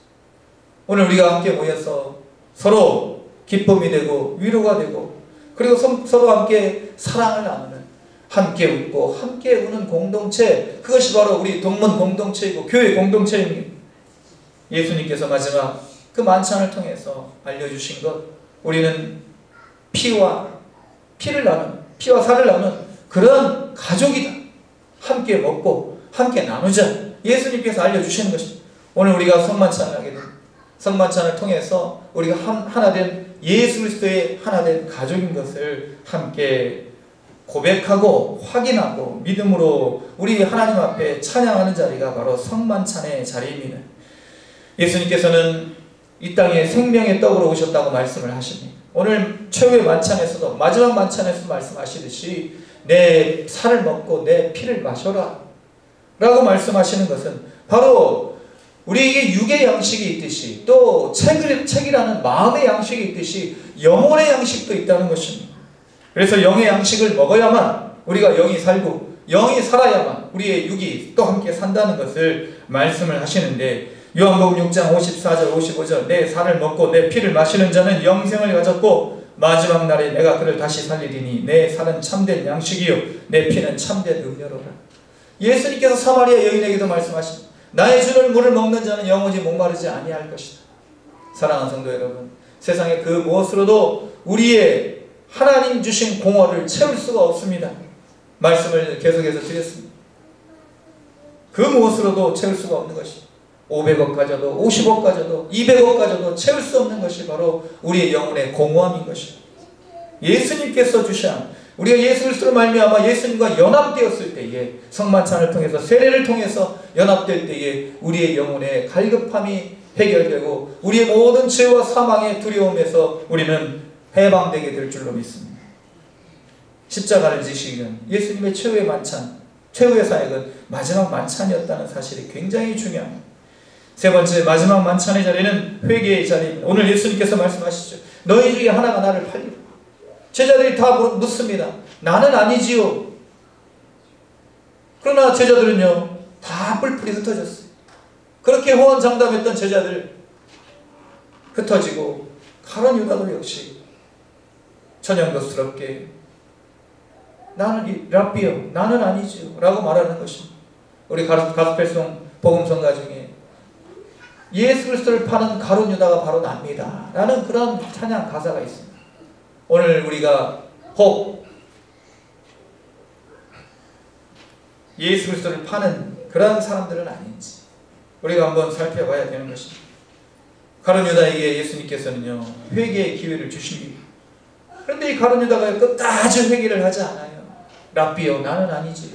오늘 우리가 함께 모여서 서로 기쁨이 되고 위로가 되고, 그리고 서로 함께 사랑을 나누는, 함께 웃고 함께 우는 공동체, 그것이 바로 우리 동문 공동체이고 교회 공동체입니다. 예수님께서 마지막 그 만찬을 통해서 알려주신 것, 우리는 피와 살을 나눈 그런 가족이다. 함께 먹고 함께 나누자. 예수님께서 알려주시는 것입니다. 오늘 우리가 성만찬을 하게 됩니다. 성만찬을 통해서 우리가 하나된 예수 그리스도의 하나된 가족인 것을 함께 고백하고 확인하고 믿음으로 우리 하나님 앞에 찬양하는 자리가 바로 성만찬의 자리입니다. 예수님께서는 이 땅에 생명의 떡으로 오셨다고 말씀을 하십니다. 오늘 최후의 만찬에서도 마지막 만찬에서 말씀하시듯이 내 살을 먹고 내 피를 마셔라 라고 말씀하시는 것은 바로 우리에게 육의 양식이 있듯이 또 책이라는 마음의 양식이 있듯이 영혼의 양식도 있다는 것입니다. 그래서 영의 양식을 먹어야만 우리가 영이 살고 영이 살아야만 우리의 육이 또 함께 산다는 것을 말씀을 하시는데, 요한복음 6장 54절 55절 내 살을 먹고 내 피를 마시는 자는 영생을 가졌고 마지막 날에 내가 그를 다시 살리리니 내 살은 참된 양식이요 내 피는 참된 음료로라. 예수님께서 사마리아 여인에게도 말씀하십니다. 나의 주는 물을 먹는 자는 영원히 목마르지 아니할 것이다. 사랑하는 성도 여러분, 세상에 그 무엇으로도 우리의 하나님 주신 공허를 채울 수가 없습니다. 말씀을 계속해서 드렸습니다. 그 무엇으로도 채울 수가 없는 것이 500억 가져도 50억 가져도 200억 가져도 채울 수 없는 것이 바로 우리의 영혼의 공허함인 것입니다. 예수님께서 주신 우리가 예수 그리스도로 말미암아 예수님과 연합되었을 때에 성만찬을 통해서 세례를 통해서 연합될 때에 우리의 영혼의 갈급함이 해결되고 우리의 모든 죄와 사망의 두려움에서 우리는 해방되게 될 줄로 믿습니다. 십자가를 지시기는 예수님의 최후의 만찬, 최후의 사역은 마지막 만찬이었다는 사실이 굉장히 중요합니다. 세 번째, 마지막 만찬의 자리는 회개의 자리입니다. 오늘 예수님께서 말씀하시죠. 너희 중에 하나가 나를 팔리라. 제자들이 다 묻습니다. 나는 아니지요. 그러나 제자들은요, 다 뿔뿔이 흩어졌어요. 그렇게 호언장담했던 제자들 흩어지고 가룟 유다도 역시 천연덕스럽게 나는 랍비요, 나는 아니지요 라고 말하는 것입니다. 우리 가스펠송 복음성가 중에 예수 그리스도를 파는 가룟 유다가 바로 납니다 라는 그런 찬양 가사가 있습니다. 오늘 우리가 혹 예수 그리스도를 파는 그런 사람들은 아닌지 우리가 한번 살펴봐야 되는 것입니다. 가룟 유다에게 예수님께서는요, 회개의 기회를 주십니다. 그런데 이 가룟 유다가 끝까지 회개를 하지 않아요. 랍비요, 나는 아니지.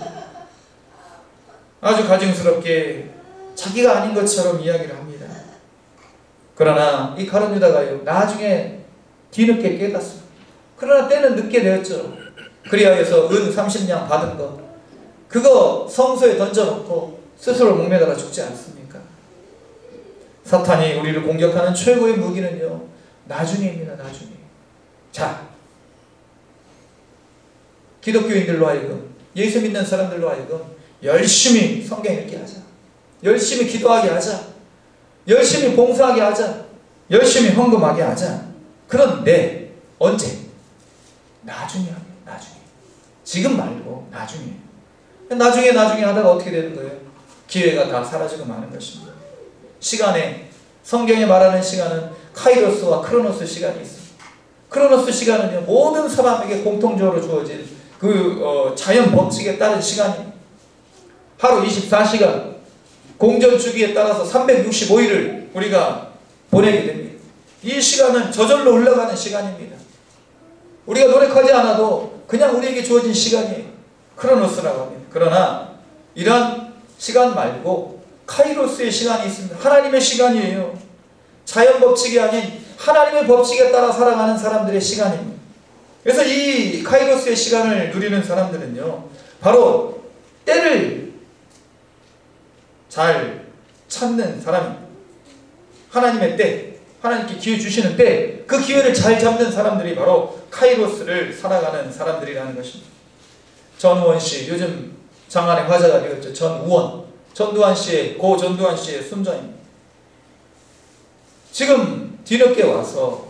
아주 가증스럽게 자기가 아닌 것처럼 이야기를 합니다. 그러나 이 가룟 유다가요, 나중에 뒤늦게 깨닫습니다. 그러나 때는 늦게 되었죠. 그리하여서 은 30냥 받은 것 그거 성소에 던져놓고 스스로 목매달아 죽지 않습니까? 사탄이 우리를 공격하는 최고의 무기는요, 나중에입니다. 나중에. 자, 기독교인들로 하여금, 예수 믿는 사람들로 하여금 열심히 성경 읽게 하자. 열심히 기도하게 하자. 열심히 봉사하게 하자. 열심히 헌금하게 하자. 그런데 언제? 나중에 하면 나중에. 지금 말고 나중에. 나중에 하다가 어떻게 되는 거예요? 기회가 다 사라지고 마는 것입니다. 시간에, 성경에 말하는 시간은 카이로스와 크로노스 시간이 있습니다. 크로노스 시간은요, 모든 사람에게 공통적으로 주어진 자연 법칙에 따른 시간입니다. 하루 24시간, 공전 주기에 따라서 365일을 우리가 보내게 됩니다. 이 시간은 저절로 흘러가는 시간입니다. 우리가 노력하지 않아도 그냥 우리에게 주어진 시간이 크로노스라고 합니다. 그러나 이러한 시간 말고 카이로스의 시간이 있습니다. 하나님의 시간이에요. 자연 법칙이 아닌 하나님의 법칙에 따라 살아가는 사람들의 시간입니다. 그래서 이 카이로스의 시간을 누리는 사람들은요, 바로 때를 잘 찾는 사람입니다. 하나님의 때, 하나님께 기회 주시는 때, 그 기회를 잘 잡는 사람들이 바로 카이로스를 살아가는 사람들이라는 것입니다. 전우원 씨, 요즘 장안의 화제가 되었죠. 전두환 씨의, 고 전두환 씨의 순전입니다. 지금 뒤늦게 와서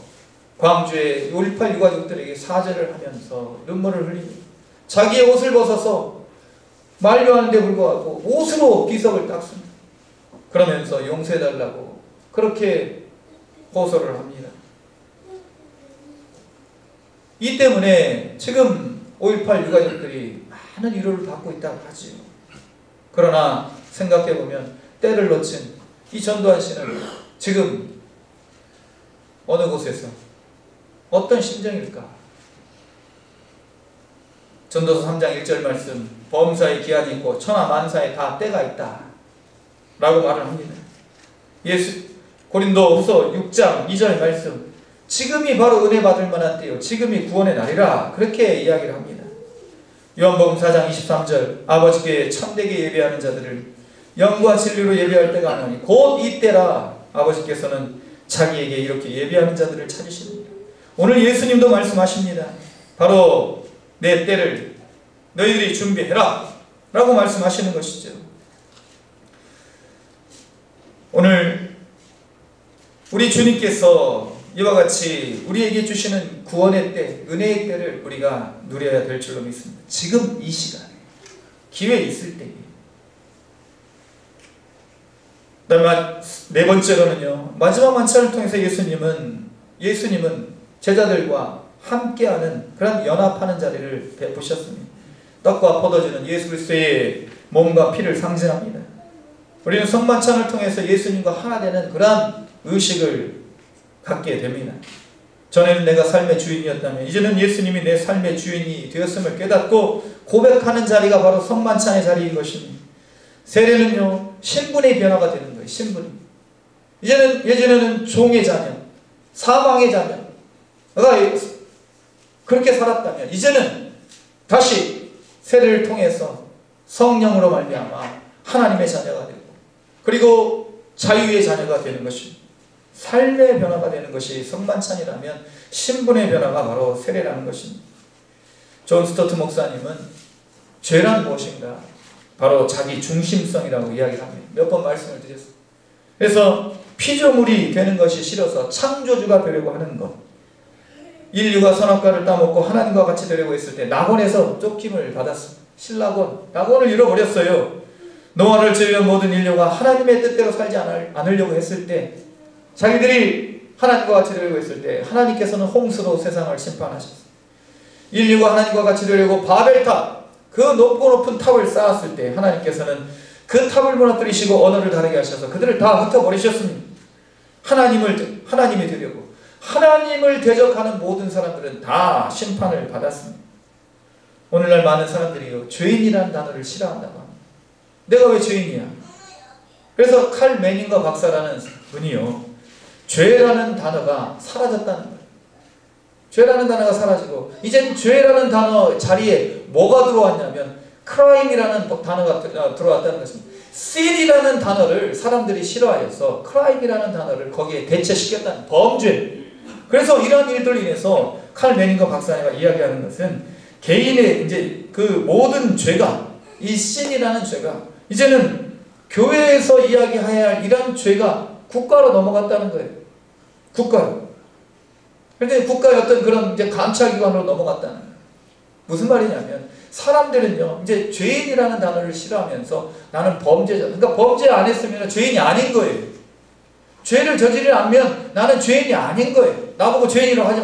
광주의 5.18 유가족들에게 사죄를 하면서 눈물을 흘립니다. 자기의 옷을 벗어서 만류하는데 불구하고 옷으로 비석을 닦습니다. 그러면서 용서해달라고 그렇게 호소를 합니다. 이 때문에 지금 5.18 유가족들이 많은 위로를 받고 있다고 하지요. 그러나 생각해보면 때를 놓친 이 전두환 씨는 지금 어느 곳에서 어떤 심정일까? 전도서 3장 1절 말씀, 범사의 기한이 있고 천하만사에 다 때가 있다 라고 말을 합니다. 고린도후서 6장 2절 말씀, 지금이 바로 은혜 받을 만한 때요, 지금이 구원의 날이라 그렇게 이야기를 합니다. 요한복음 4장 23절, 아버지께 참되게 예배하는 자들을 영과 진리로 예배할 때가 아니니 곧 이때라. 아버지께서는 자기에게 이렇게 예배하는 자들을 찾으십니다. 오늘 예수님도 말씀하십니다. 바로 내 때를 너희들이 준비해라 라고 말씀하시는 것이죠. 오늘 우리 주님께서 이와 같이 우리에게 주시는 구원의 때, 은혜의 때를 우리가 누려야 될 줄로 믿습니다. 지금 이 시간에 기회 있을 때에 그다음에 네 번째로는요, 마지막 만찬을 통해서 예수님은 제자들과 함께하는 그런 연합하는 자리를 베푸셨습니다. 떡과 포도주는 예수 그리스도의 몸과 피를 상징합니다. 우리는 성만찬을 통해서 예수님과 하나 되는 그러한 의식을 갖게 됩니다. 전에는 내가 삶의 주인이었다면 이제는 예수님이 내 삶의 주인이 되었음을 깨닫고 고백하는 자리가 바로 성만찬의 자리인 것입니다. 세례는요, 신분의 변화가 되는 거예요. 신분이. 예전에는 종의 자녀, 사망의 자녀, 내가 그렇게 살았다면 이제는 다시 세례를 통해서 성령으로 말미암아 하나님의 자녀가 되고, 그리고 자유의 자녀가 되는 것입니다. 삶의 변화가 되는 것이 성만찬이라면 신분의 변화가 바로 세례라는 것입니다. 존 스토트 목사님은 죄란 무엇인가? 바로 자기 중심성이라고 이야기를 합니다. 몇 번 말씀을 드렸습니다. 그래서 피조물이 되는 것이 싫어서 창조주가 되려고 하는 것. 인류가 선악과를 따먹고 하나님과 같이 되려고 했을 때 낙원에서 쫓김을 받았습니다. 낙원을 잃어버렸어요. 노아를 제외한 모든 인류가 하나님의 뜻대로 살지 않으려고 했을 때, 자기들이 하나님과 같이 되려고 했을 때 하나님께서는 홍수로 세상을 심판하셨어요. 인류가 하나님과 같이 되려고 바벨탑, 그 높고 높은 탑을 쌓았을 때 하나님께서는 그 탑을 무너뜨리시고 언어를 다르게 하셔서 그들을 다 흩어버리셨습니다. 하나님이 되려고 하나님을 대적하는 모든 사람들은 다 심판을 받았습니다. 오늘날 많은 사람들이요, 죄인이라는 단어를 싫어한다고 합니다. 내가 왜 죄인이야? 그래서 칼 매닝거 박사라는 분이요, 죄라는 단어가 사라졌다는 거예요. 죄라는 단어가 사라지고 이젠 죄라는 단어 자리에 뭐가 들어왔냐면 crime이라는 단어가 들어왔다는 것입니다. sin이라는 단어를 사람들이 싫어하여서 crime이라는 단어를 거기에 대체시켰다는, 범죄. 그래서 이런 일들로 인해서 칼 매닝거 박사가 이야기하는 것은 개인의 이제 그 모든 죄가, 이 sin이라는 죄가 이제는 교회에서 이야기해야 할 이런 죄가 국가로 넘어갔다는 거예요. 국가로. 그런데 국가의 어떤 그런 이제 감찰기관으로 넘어갔다는 거예요. 무슨 말이냐면 사람들은요, 이제 죄인이라는 단어를 싫어하면서 나는 범죄자, 그러니까 범죄 안 했으면 죄인이 아닌 거예요. 죄를 저지르지 않으면 나는 죄인이 아닌 거예요. 나보고 죄인이라고 하지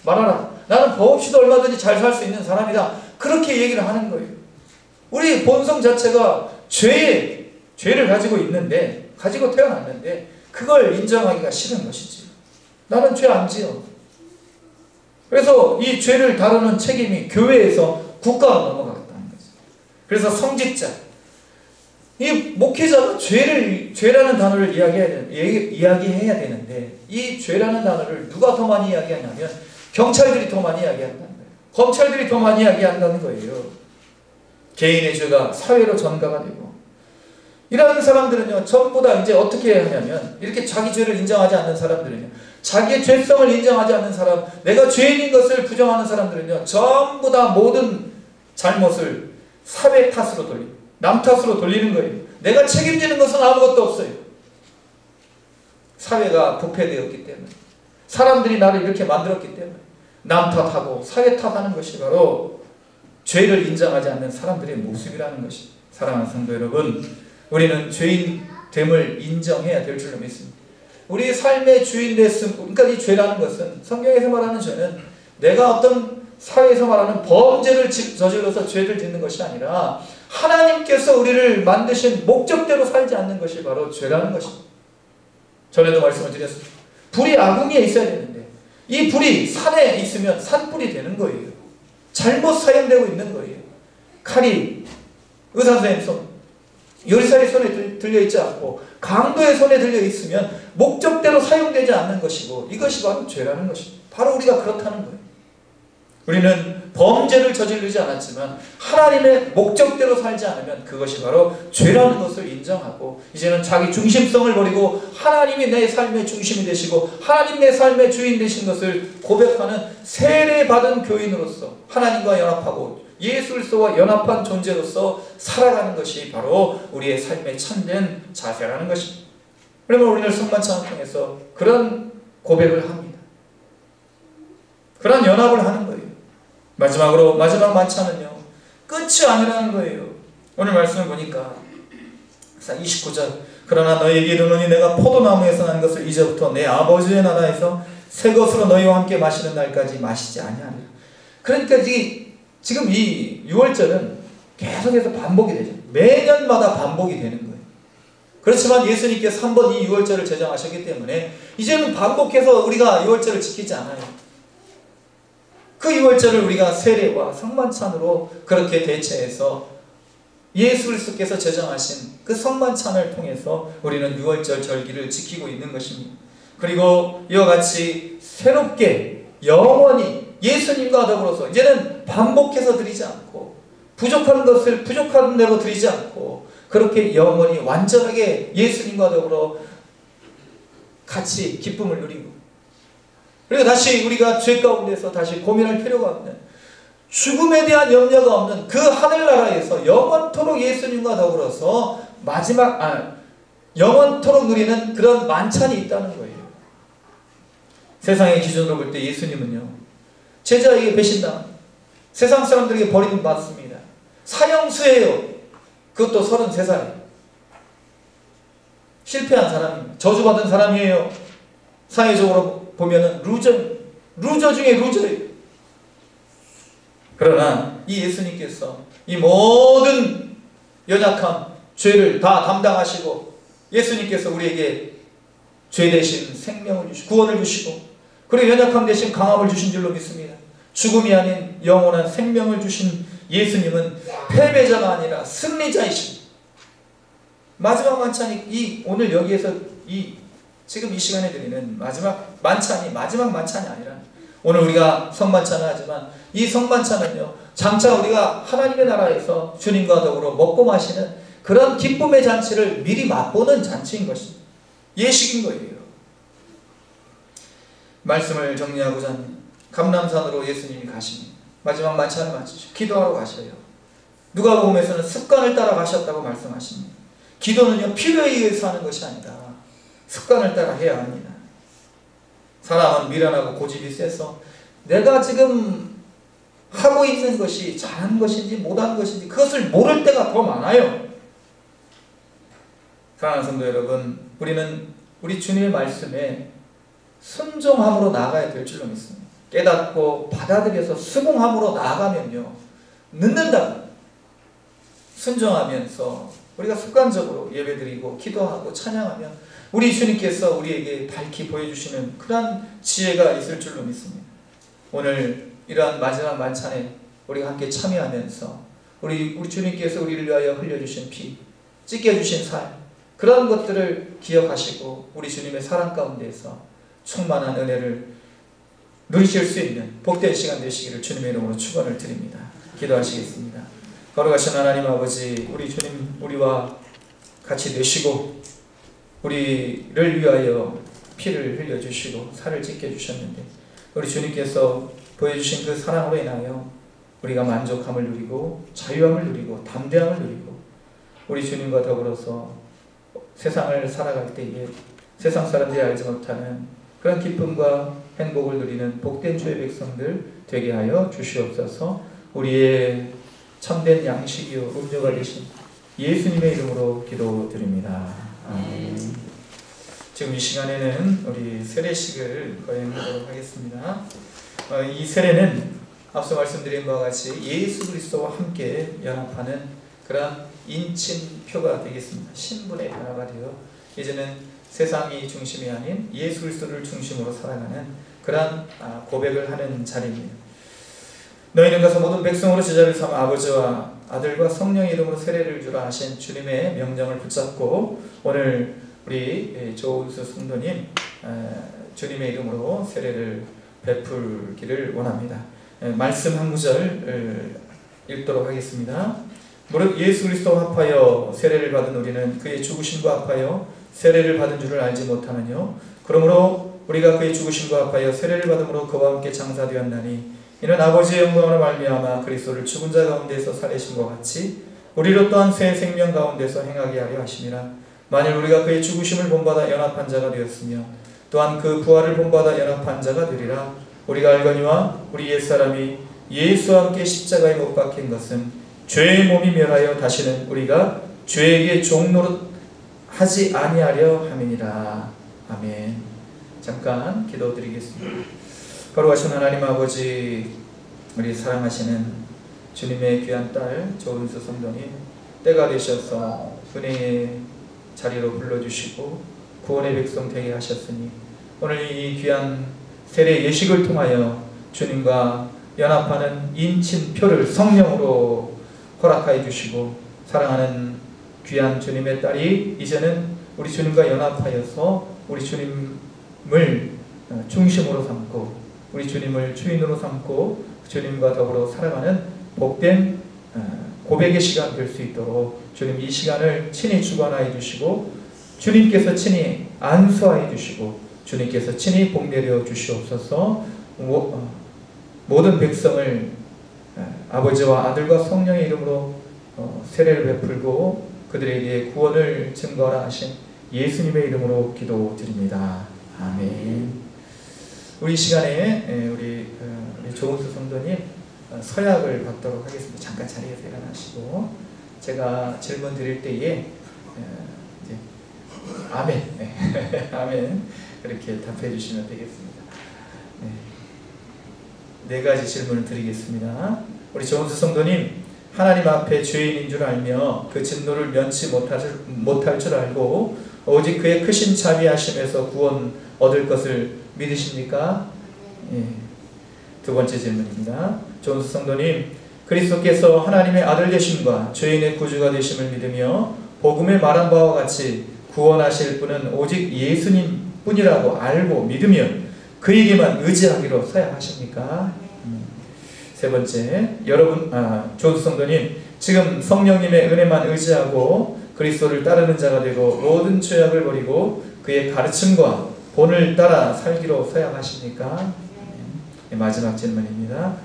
말아라. 나는 법 없이도 얼마든지 잘 살 수 있는 사람이다. 그렇게 얘기를 하는 거예요. 우리 본성 자체가 죄를 가지고 있는데, 가지고 태어났는데 그걸 인정하기가 싫은 것이지. 나는 죄 안 지어. 그래서 이 죄를 다루는 책임이 교회에서 국가로 넘어갔다는 거죠. 그래서 성직자, 이 목회자가 죄라는 단어를 이야기해야 되는데 이 죄라는 단어를 누가 더 많이 이야기하냐면 경찰들이 더 많이 이야기한다는 거예요. 검찰들이 더 많이 이야기한다는 거예요. 개인의 죄가 사회로 전가가 되고, 이런 사람들은요, 전부 다 이제 어떻게 하냐면, 이렇게 자기 죄를 인정하지 않는 사람들은요, 자기의 죄성을 인정하지 않는 사람, 내가 죄인인 것을 부정하는 사람들은요, 전부 다 모든 잘못을 사회 탓으로 남 탓으로 돌리는 거예요. 내가 책임지는 것은 아무것도 없어요. 사회가 부패되었기 때문에, 사람들이 나를 이렇게 만들었기 때문에 남 탓하고 사회 탓하는 것이 바로 죄를 인정하지 않는 사람들의 모습이라는 것입니다. 사랑하는 성도 여러분, 우리는 죄인됨을 인정해야 될 줄로 믿습니다. 우리 삶의 주인 됐음, 그러니까 이 죄라는 것은, 성경에서 말하는 죄는 내가 어떤 사회에서 말하는 범죄를 저질러서 죄를 짓는 것이 아니라 하나님께서 우리를 만드신 목적대로 살지 않는 것이 바로 죄라는 것입니다. 전에도 말씀을 드렸습니다. 불이 아궁이에 있어야 되는데 이 불이 산에 있으면 산불이 되는 거예요. 잘못 사용되고 있는 거예요. 칼이 의사선생님 손, 요리사의 손에 들려있지 않고 강도의 손에 들려있으면 목적대로 사용되지 않는 것이고, 이것이 바로 죄라는 것입니다. 바로 우리가 그렇다는 거예요. 우리는 범죄를 저지르지 않았지만 하나님의 목적대로 살지 않으면 그것이 바로 죄라는 것을 인정하고, 이제는 자기 중심성을 버리고 하나님이 내 삶의 중심이 되시고 하나님 내 삶의 주인 되신 것을 고백하는 세례받은 교인으로서 하나님과 연합하고 예수 그리스도와 연합한 존재로서 살아가는 것이 바로 우리의 삶의 참된 자세라는 것입니다. 그러면 우리는 성만찬을 통해서 그런 고백을 합니다. 그런 연합을 하는 거예요. 마지막으로, 마지막 만찬은요, 끝이 아니라는 거예요. 오늘 말씀을 보니까 29절 그러나 너희에게 이르노니 내가 포도나무에서 난 것을 이제부터 내 아버지의 나라에서 새 것으로 너희와 함께 마시는 날까지 마시지 아니하리라. 그러니까 지금 이 6월절은 계속해서 반복이 되죠. 매년마다 반복이 되는 거예요. 그렇지만 예수님께서 한 번 이 6월절을 제정하셨기 때문에 이제는 반복해서 우리가 6월절을 지키지 않아요. 그 6월절을 우리가 세례와 성만찬으로 그렇게 대체해서 예수 그리스도께서 제정하신 그 성만찬을 통해서 우리는 6월절 절기를 지키고 있는 것입니다. 그리고 이와 같이 새롭게 영원히 예수님과 더불어서 이제는 반복해서 드리지 않고 부족한 것을 부족한 대로 드리지 않고 그렇게 영원히 완전하게 예수님과 더불어 같이 기쁨을 누리고, 그리고 다시 우리가 죄 가운데서 다시 고민할 필요가 없는, 죽음에 대한 염려가 없는 그 하늘나라에서 영원토록 예수님과 더불어서 영원토록 누리는 그런 만찬이 있다는 거예요. 세상의 기준으로 볼 때 예수님은요, 제자에게 배신당, 세상 사람들에게 버림받습니다. 사형수예요. 그것도 33살. 실패한 사람입니다. 저주받은 사람이에요. 사회적으로 보면은 루저 중에 루저예요. 그러나 이 예수님께서 이 모든 연약함, 죄를 다 담당하시고 예수님께서 우리에게 죄 대신 생명을 주시고 구원을 주시고, 그리고 연약함 대신 강함을 주신 줄로 믿습니다. 죽음이 아닌 영원한 생명을 주신 예수님은 패배자가 아니라 승리자이십니다. 마지막 만찬이 오늘 여기에서 지금 이 시간에 드리는 마지막 만찬이 마지막 만찬이 아니라, 오늘 우리가 성만찬을 하지만 이 성만찬은요, 장차 우리가 하나님의 나라에서 주님과 더불어 먹고 마시는 그런 기쁨의 잔치를 미리 맛보는 잔치인 것입니다. 예식인 거예요. 말씀을 정리하고자 합니다. 감람산으로 예수님이 가십니다. 마지막 만찬을 마치시고 기도하러 가셔요. 누가복음에서는 습관을 따라 가셨다고 말씀하십니다. 기도는요, 필요에 의해서 하는 것이 아니라 습관을 따라 해야 합니다. 사람은 미련하고 고집이 세서 내가 지금 하고 있는 것이 잘한 것인지 못한 것인지 그것을 모를 때가 더 많아요. 사랑하는 성도 여러분, 우리는 우리 주님의 말씀에 순종함으로 나아가야 될 줄로 믿습니다. 깨닫고 받아들여서 수긍함으로 나아가면요, 늦는다. 순종하면서 우리가 습관적으로 예배드리고 기도하고 찬양하면 우리 주님께서 우리에게 밝히 보여주시는 그러한 지혜가 있을 줄로 믿습니다. 오늘 이러한 마지막 만찬에 우리가 함께 참여하면서 우리 주님께서 우리를 위하여 흘려주신 피, 찢겨주신 살, 그런 것들을 기억하시고 우리 주님의 사랑 가운데서 충만한 은혜를 누리실 수 있는 복된 시간 되시기를 주님의 이름으로 축원을 드립니다. 기도하시겠습니다. 거룩하신 하나님 아버지, 우리 주님 우리와 같이 되시고 우리를 위하여 피를 흘려주시고 살을 찢겨주셨는데 우리 주님께서 보여주신 그 사랑으로 인하여 우리가 만족함을 누리고 자유함을 누리고 담대함을 누리고 우리 주님과 더불어서 세상을 살아갈 때에 세상 사람들이 알지 못하는 그런 기쁨과 행복을 누리는 복된 주의 백성들 되게 하여 주시옵소서. 우리의 참된 양식이요 음료가 되신 예수님의 이름으로 기도드립니다. 아멘. 지금 이 시간에는 우리 세례식을 거행하도록 하겠습니다. 이 세례는 앞서 말씀드린 바와 같이 예수 그리스도와 함께 연합하는 그런 인침표가 되겠습니다. 신분의 변화가 되어 이제는 세상이 중심이 아닌 예수 그리스도를 중심으로 살아가는 그러한 고백을 하는 자리입니다. 너희는 가서 모든 백성으로 제자를 삼아 아버지와 아들과 성령의 이름으로 세례를 주라 하신 주님의 명령을 붙잡고 오늘 우리 조은수 성도님 주님의 이름으로 세례를 베풀기를 원합니다. 말씀 한 구절 읽도록 하겠습니다. 무릇 예수 그리스도와 합하여 세례를 받은 우리는 그의 죽으심과 합하여 세례를 받은 줄을 알지 못하느뇨. 그러므로 우리가 그의 죽으심과 합하여 세례를 받음으로 그와 함께 장사되었나니 이는 아버지의 영광으로 말미암아 그리스도를 죽은 자 가운데서 살리심과 같이 우리로 또한 새 생명 가운데서 행하게 하려 하심이라. 만일 우리가 그의 죽으심을 본받아 연합한 자가 되었으며 또한 그 부활을 본받아 연합한 자가 되리라. 우리가 알거니와 우리 옛사람이 예수와 함께 십자가에 못 박힌 것은 죄의 몸이 멸하여 다시는 우리가 죄에게 종노릇 하지 아니하려 함이니라. 아멘. 잠깐 기도드리겠습니다. 거룩하신 하나님 아버지, 우리 사랑하시는 주님의 귀한 딸 조은수 성도님, 때가 되셔서 은혜의 자리로 불러주시고 구원의 백성 되게 하셨으니 오늘 이 귀한 세례 예식을 통하여 주님과 연합하는 인친표를 성령으로 허락하여 주시고, 사랑하는 귀한 주님의 딸이 이제는 우리 주님과 연합하여서 우리 주님을 중심으로 삼고 우리 주님을 주인으로 삼고 주님과 더불어 살아가는 복된 고백의 시간 될 수 있도록 주님 이 시간을 친히 주관하여 주시고, 주님께서 친히 안수하여 주시고 주님께서 친히 복 내려 주시옵소서. 모든 백성을 아버지와 아들과 성령의 이름으로 세례를 베풀고 그들에게 구원을 증거하라 하신 예수님의 이름으로 기도드립니다. 아멘. 우리 시간에 우리 조은수 성도님 서약을 받도록 하겠습니다. 잠깐 자리에서 일어나시고 제가 질문 드릴 때에 이제 아멘, 아멘 그렇게 답해 주시면 되겠습니다. 네 가지 질문을 드리겠습니다. 우리 조은수 성도님, 하나님 앞에 죄인인 줄 알며 그 진노를 면치 못할 줄 알고 오직 그의 크신 자비하심에서 구원 얻을 것을 믿으십니까? 두 번째 질문입니다. 조은수 성도님, 그리스도께서 하나님의 아들 되심과 죄인의 구주가 되심을 믿으며 복음에 말한 바와 같이 구원하실 분은 오직 예수님 뿐이라고 알고 믿으면 그에게만 의지하기로 서약하십니까? 세 번째, 조은수 성도님, 지금 성령님의 은혜만 의지하고 그리스도를 따르는 자가 되고 모든 죄악을 버리고 그의 가르침과 본을 따라 살기로 서약하십니까? 마지막 질문입니다.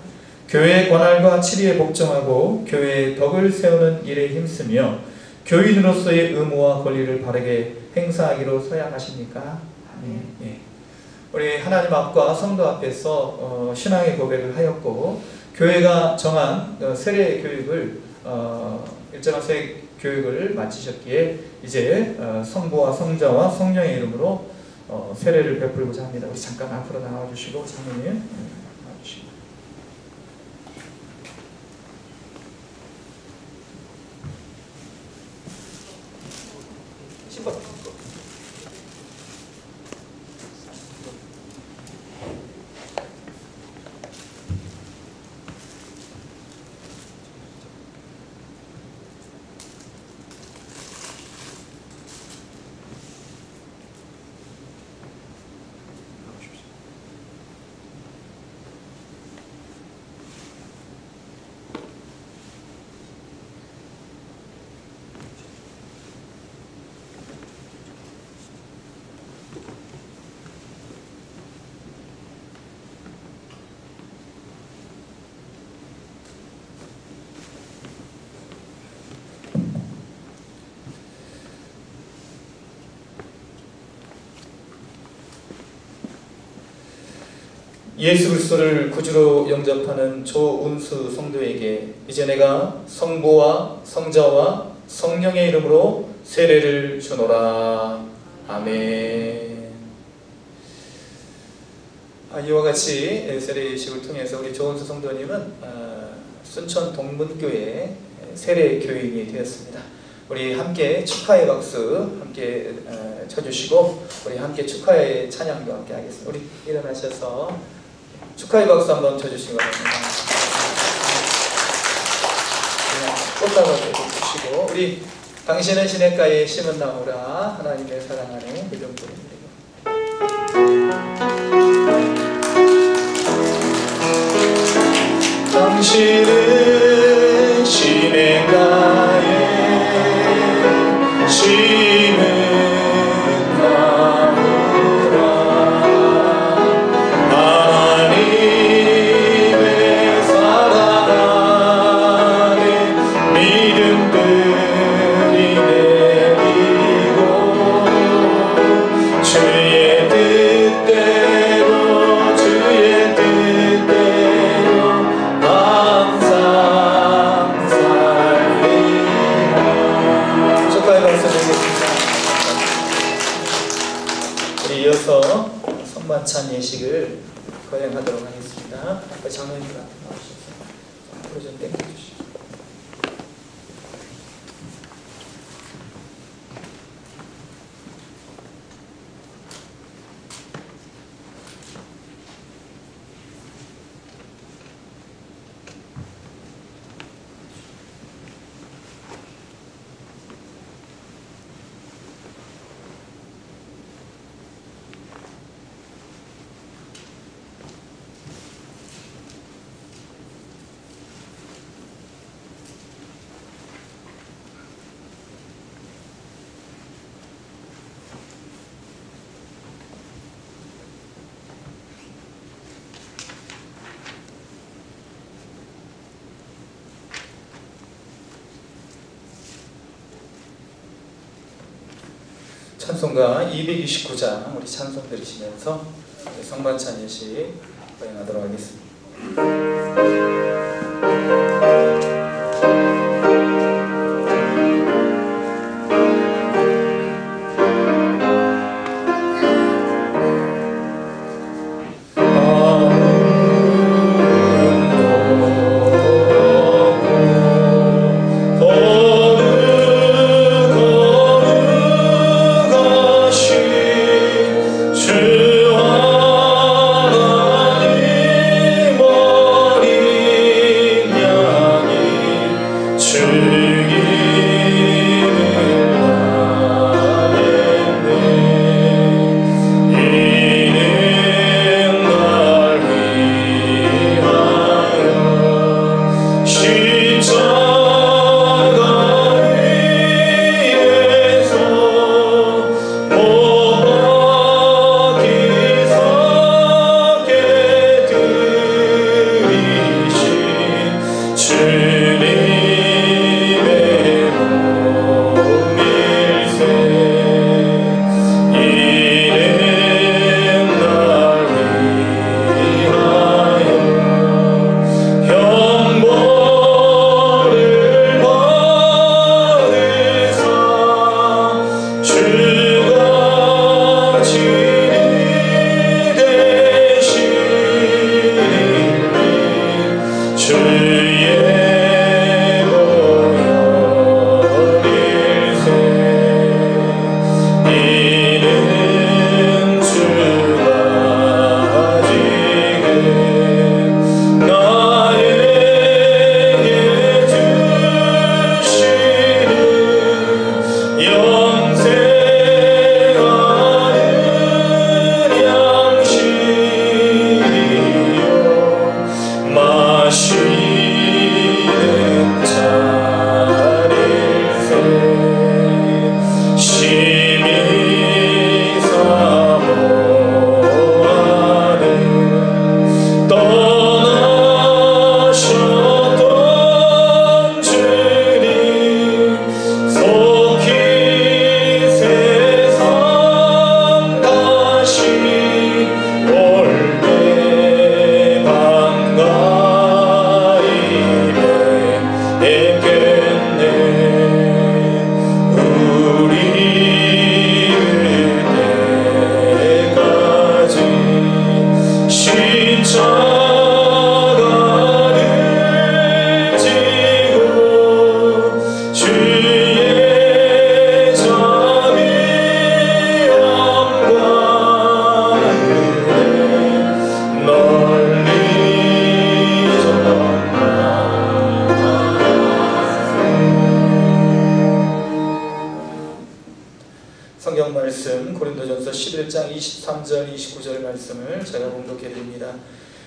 교회의 권한과 치리에 복종하고 교회의 덕을 세우는 일에 힘쓰며 교인으로서의 의무와 권리를 바르게 행사하기로 서약하십니까? 우리 하나님 앞과 성도 앞에서 신앙의 고백을 하였고 교회가 정한 세례 교육을 일정한 세례 교육을 마치셨기에 이제 성부와 성자와 성령의 이름으로 세례를 베풀고자 합니다. 우리 잠깐 앞으로 나와주시고 장로님 나와주시고. 신발. 예수 그리스도를 구주로 영접하는 조은수 성도에게 이제 내가 성부와 성자와 성령의 이름으로 세례를 주노라. 아멘. 이와 같이 세례식을 통해서 우리 조은수 성도님은 순천 동문교회 세례 교인이 되었습니다. 우리 함께 축하의 박수 함께 쳐주시고 우리 함께 축하의 찬양도 함께 하겠습니다. 우리 일어나셔서 축하의 박수 한번 쳐주시기 바랍니다. 꽃다발 주시고 우리 당신은 시냇가에 심은 나무라 하나님의 사랑 안에 믿음 뿌리고 당신은 시냇가에 심은 주의 뜻대로 성만찬 예식을 거행하도록 하겠습니다. 장로님들 앞에 나오셔서 앞으로 좀 땡겨주시죠. 찬송가 229장 우리 찬송 들으시면서 성만찬 예식 거행하도록 하겠습니다. 성경 말씀 고린도전서 11장 23절 29절 말씀을 제가 봉독해 드립니다.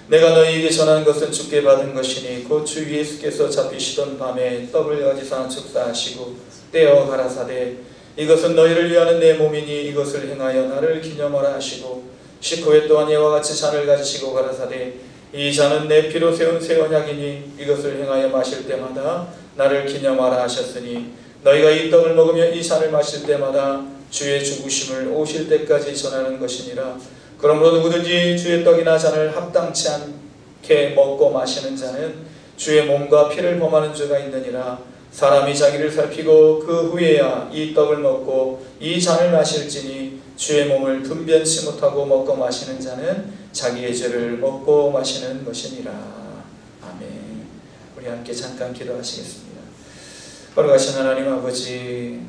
내가 너희에게 전하는 것은 주께 받은 것이니 곧 주 예수께서 잡히시던 밤에 떡을 가지사 축사하시고 떼어 가라사대 이것은 너희를 위하는 내 몸이니 이것을 행하여 나를 기념하라 하시고 식후에 또한 이와 같이 잔을 가지시고 가라사대 이 잔은 내 피로 세운 새 언약이니 이것을 행하여 마실 때마다 나를 기념하라 하셨으니 너희가 이 떡을 먹으며 이 잔을 마실 때마다 주의 죽으심을 오실 때까지 전하는 것이니라. 그러므로 누구든지 주의 떡이나 잔을 합당치 않게 먹고 마시는 자는 주의 몸과 피를 범하는 죄가 있느니라. 사람이 자기를 살피고 그 후에야 이 떡을 먹고 이 잔을 마실지니 주의 몸을 분변치 못하고 먹고 마시는 자는 자기의 죄를 먹고 마시는 것이니라. 아멘. 우리 함께 잠깐 기도하시겠습니다. 걸어가신 하나님 아버지,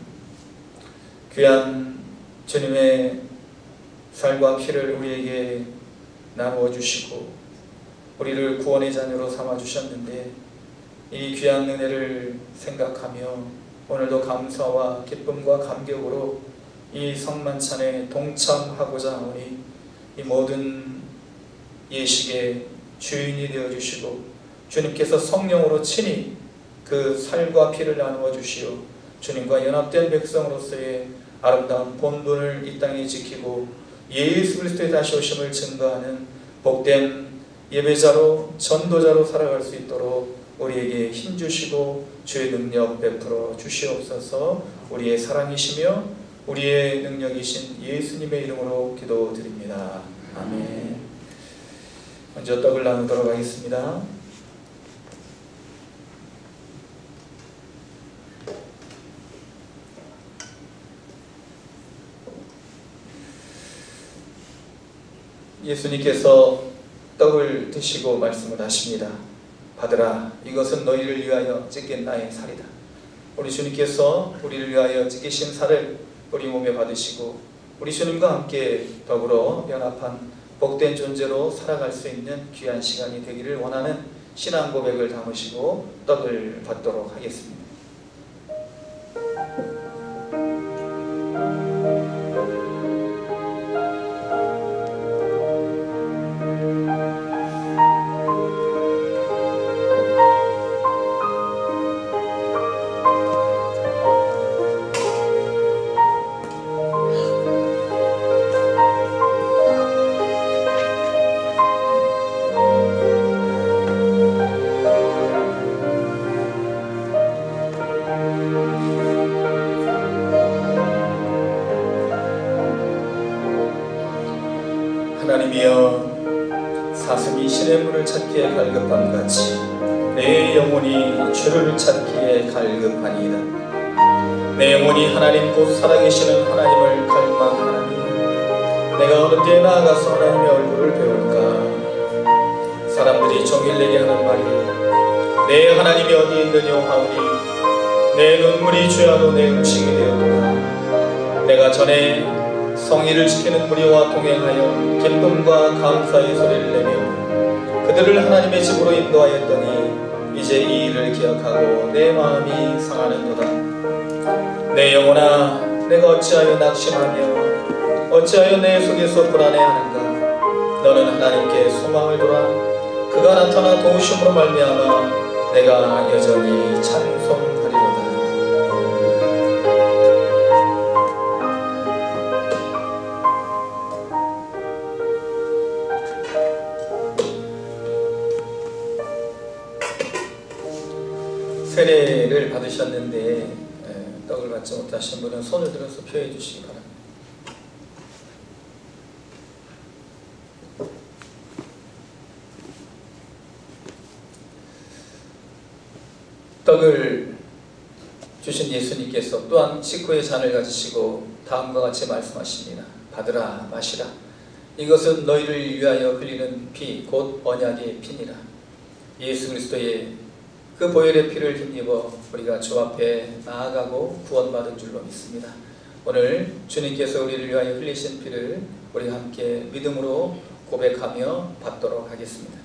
귀한 주님의 살과 피를 우리에게 나누어 주시고 우리를 구원의 자녀로 삼아 주셨는데, 이 귀한 은혜를 생각하며 오늘도 감사와 기쁨과 감격으로 이 성만찬에 동참하고자 하오니, 이 모든 예식의 주인이 되어주시고 주님께서 성령으로 친히 그 살과 피를 나누어 주시어 주님과 연합된 백성으로서의 아름다운 본분을 이 땅에 지키고 예수 그리스도의 다시 오심을 증거하는 복된 예배자로 전도자로 살아갈 수 있도록 우리에게 힘주시고 주의 능력 베풀어 주시옵소서. 우리의 사랑이시며 우리의 능력이신 예수님의 이름으로 기도드립니다. 아멘. 먼저 떡을 나누도록 하겠습니다. 예수님께서 떡을 드시고 말씀을 하십니다. 받으라, 이것은 너희를 위하여 찢긴 나의 살이다. 우리 주님께서 우리를 위하여 찢기신 살을 우리 몸에 받으시고 우리 주님과 함께 더불어 연합한 복된 존재로 살아갈 수 있는 귀한 시간이 되기를 원하는 신앙 고백을 담으시고 떡을 받도록 하겠습니다. 하나님이여, 사슴이 신의 물을 찾기에 갈급함같이 내 영혼이 주를 찾기에 갈급하니이다. 내 영혼이 하나님 곧 살아계시는 하나님을 갈망하나니 내가 어느 때에 나아가서 하나님의 얼굴을 배울까. 사람들이 종일 내게 하는 말이 내 하나님이 어디 있느냐 하오니 내 눈물이 주야로 내 음식이 되었구나. 내가 전에 성의를 지키는 무리와 동행하여 기쁨과 감사의 소리를 내며 그들을 하나님의 집으로 인도하였더니 이제 이 일을 기억하고 내 마음이 상하는도다. 내 영혼아, 내가 어찌하여 낙심하며 어찌하여 내 속에서 불안해하는가. 너는 하나님께 소망을 두라. 그가 나타나 도우심으로 말미암아 내가 여전히 찬송하리로다. 세례를 받으셨는데 떡을 받지 못하신 분은 손을 들어서 표해 주시기 바랍니다. 떡을 주신 예수님께서 또한 식후의 잔을 가지시고 다음과 같이 말씀하십니다. 받으라, 마시라. 이것은 너희를 위하여 흘리는 피, 곧 언약의 피니라. 예수 그리스도의 그 보혈의 피를 힘입어 우리가 주 앞에 나아가고 구원받은 줄로 믿습니다. 오늘 주님께서 우리를 위하여 흘리신 피를 우리 함께 믿음으로 고백하며 받도록 하겠습니다.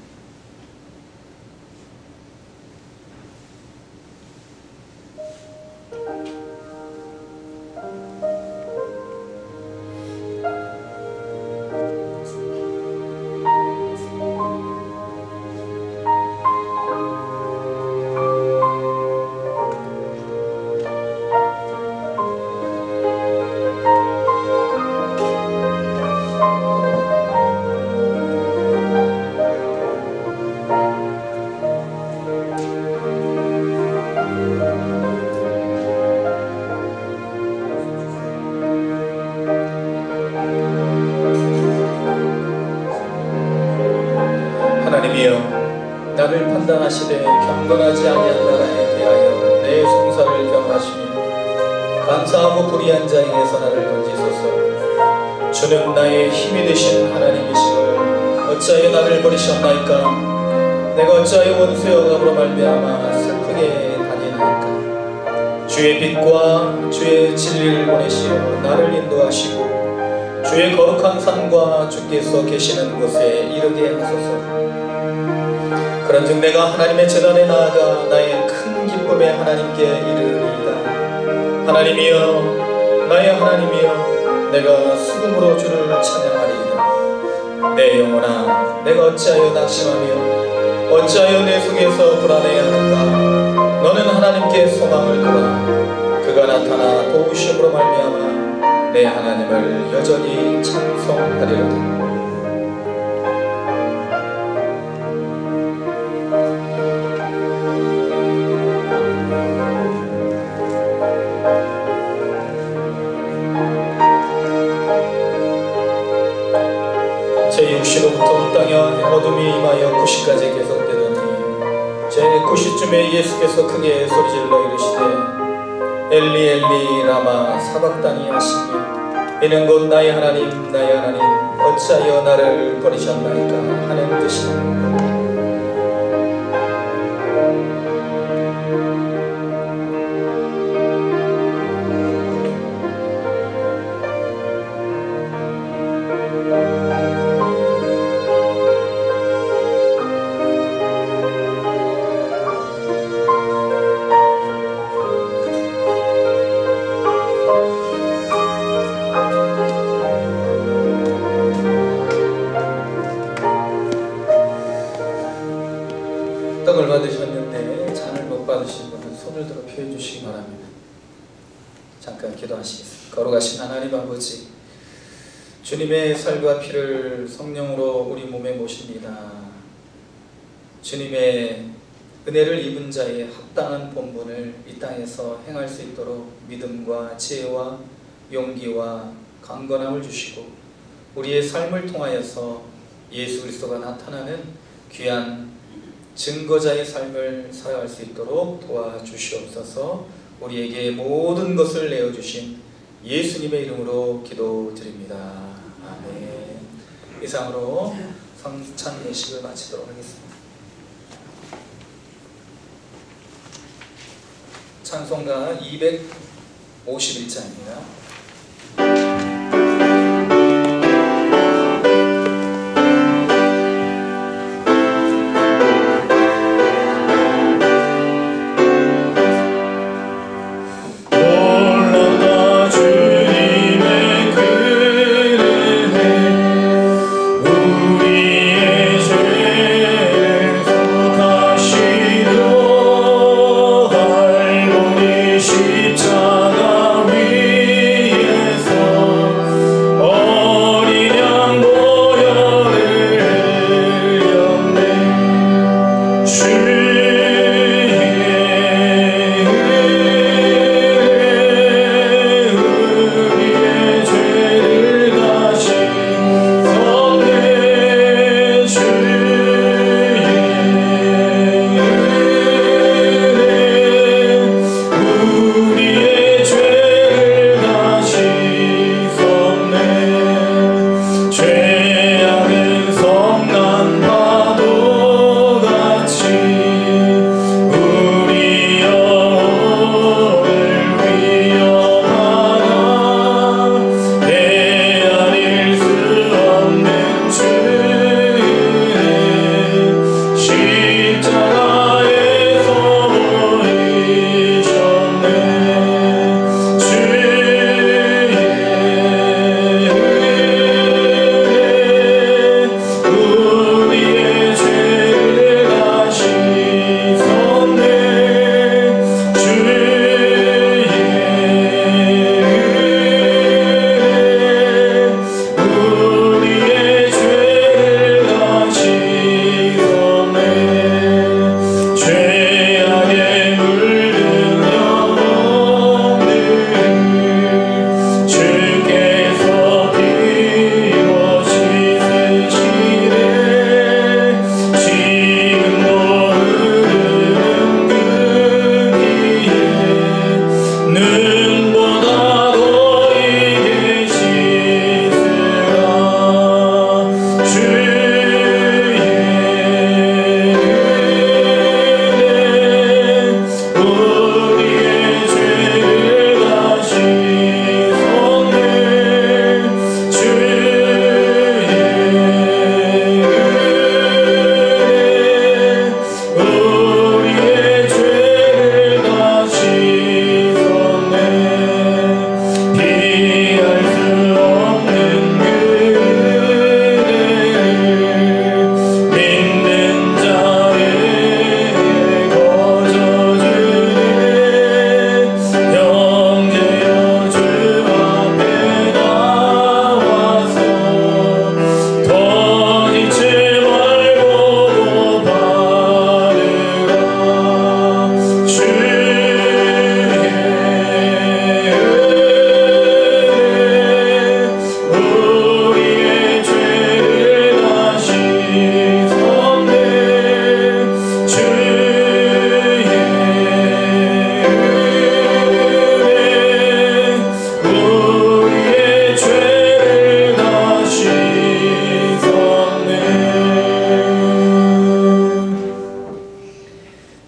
하나님이여, 나를 판단하시되 경건하지 아니한 나라에 대하여 내 송사를 경하시며 감사하고 불의한 자에게서 나를 건지소서. 주는 나의 힘이 되신 하나님이시걸 어찌하여 나를 버리셨나이까. 내가 어찌하여 원수의 억압으로 말미암아 슬프게 다니나이까. 주의 빛과 주의 진리를 보내시어 나를 인도하시고 주의 거룩한 산과 주께서 계시는 곳에 이르게 하소서. 그런즉 내가 하나님의 제단에 나아가 나의 큰 기쁨에 하나님께 이르리이다. 하나님이여, 나의 하나님이여, 내가 수금으로 주를 찬양하리이다. 내 영혼아, 내가 어찌하여 낙심하며 어찌하여 내 속에서 불안해하는가. 너는 하나님께 소망을 두라. 그가 나타나 도우심으로 말미암아 내 하나님을 여전히 찬송하리로다. 제60호부터 땅에 어둠이 임하여 90까지 계속되더니 제90쯤에 예수께서 크게 소리질러 이르시되 엘리 엘리 라마 사박다니 하시니 이는 곧 나의 하나님 나의 하나님 어찌하여 나를 버리셨나이까 하는 뜻이다. 떡을 받으셨는데 잔을 못 받으신 분은 손을 들어 피해 주시기 바랍니다. 잠깐 기도하시겠습니다. 거룩하신 하나님 아버지, 주님의 살과 피를 성령으로 우리 몸에 모십니다. 주님의 은혜를 입은 자의 합당한 본분을 이 땅에서 행할 수 있도록 믿음과 지혜와 용기와 강건함을 주시고 우리의 삶을 통하여서 예수 그리스도가 나타나는 귀한 증거자의 삶을 살아갈 수 있도록 도와주시옵소서. 우리에게 모든 것을 내어주신 예수님의 이름으로 기도드립니다. 아멘. 이상으로 성찬 예식을 마치도록 하겠습니다. 찬송가 251장입니다. 십자가 위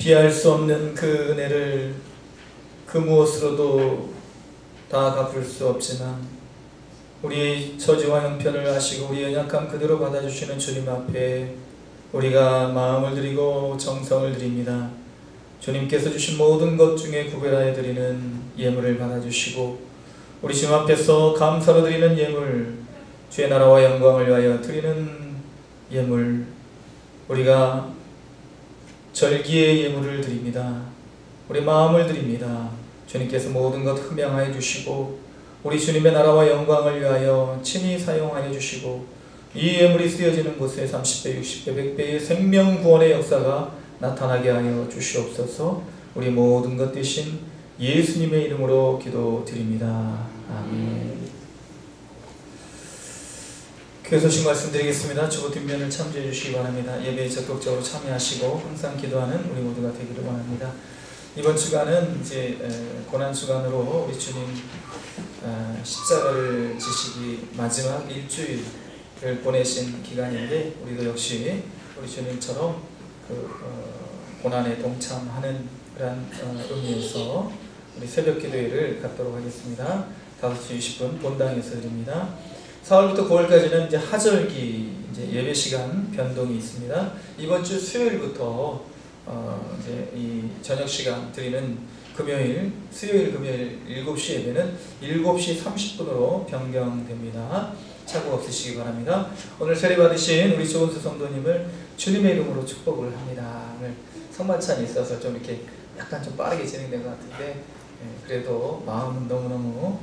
비할 수 없는 그 은혜를 그 무엇으로도 다 갚을 수 없지만 우리의 처지와 형편을 아시고 우리의 연약함 그대로 받아주시는 주님 앞에 우리가 마음을 드리고 정성을 드립니다. 주님께서 주신 모든 것 중에 구별하여 드리는 예물을 받아주시고 우리 주님 앞에서 감사로 드리는 예물, 주의 나라와 영광을 위하여 드리는 예물, 우리가 절기의 예물을 드립니다. 우리 마음을 드립니다. 주님께서 모든 것 흠양하여 주시고 우리 주님의 나라와 영광을 위하여 친히 사용하여 주시고 이 예물이 쓰여지는 곳에 30배, 60배, 100배의 생명 구원의 역사가 나타나게 하여 주시옵소서. 우리 모든 것 되신 예수님의 이름으로 기도드립니다. 아멘. 교회 소식 말씀드리겠습니다. 주보 뒷면을 참조해 주시기 바랍니다. 예배에 적극적으로 참여하시고 항상 기도하는 우리 모두가 되기를 원합니다. 이번 주간은 이제 고난 주간으로 우리 주님 십자가를 지시기 마지막 일주일을 보내신 기간인데 우리도 역시 우리 주님처럼 고난에 동참하는 그런 의미에서 우리 새벽 기도회를 갖도록 하겠습니다. 5시 20분 본당에서 드립니다. 4월부터 9월까지는 이제 하절기 이제 예배 시간 변동이 있습니다. 이번 주 수요일부터 이제 이 저녁 시간 드리는 금요일, 수요일, 금요일 7시 예배는 7시 30분으로 변경됩니다. 착오 없으시기 바랍니다. 오늘 세례 받으신 우리 조은수 성도님을 주님의 이름으로 축복을 합니다. 오늘 성만찬이 있어서 좀 이렇게 약간 좀 빠르게 진행된 것 같은데 그래도 마음은 너무너무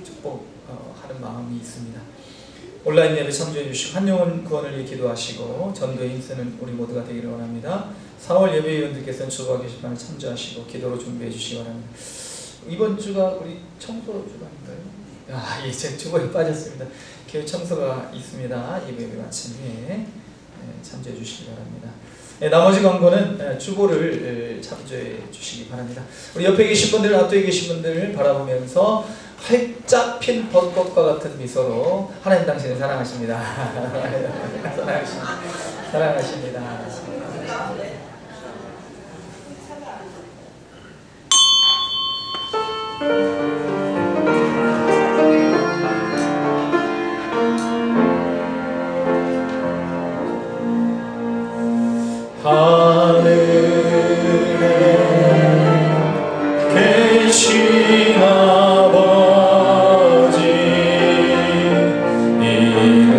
축복하는 마음이 있습니다. 온라인 예배 참조해 주시고 한영혼 구원을 위해 기도하시고 전도에 힘쓰는 우리 모두가 되기를 원합니다. 4월 예배위원들께서는 주보와 게시판을 참조하시고 기도로 준비해 주시기 바랍니다. 이번 주가 우리 청소 주간인가요? 제 주보에 빠졌습니다. 교회 청소가 있습니다. 예배 마친 후에 참조해 주시기 바랍니다. 나머지 광고는 주보를 참조해 주시기 바랍니다. 우리 옆에 계신 분들, 앞뒤에 계신 분들 바라보면서 활짝 핀 벚꽃과 같은 미소로 하나님 당신을 사랑하십니다. 사랑하십니다. 하늘에 계신 아버지 이름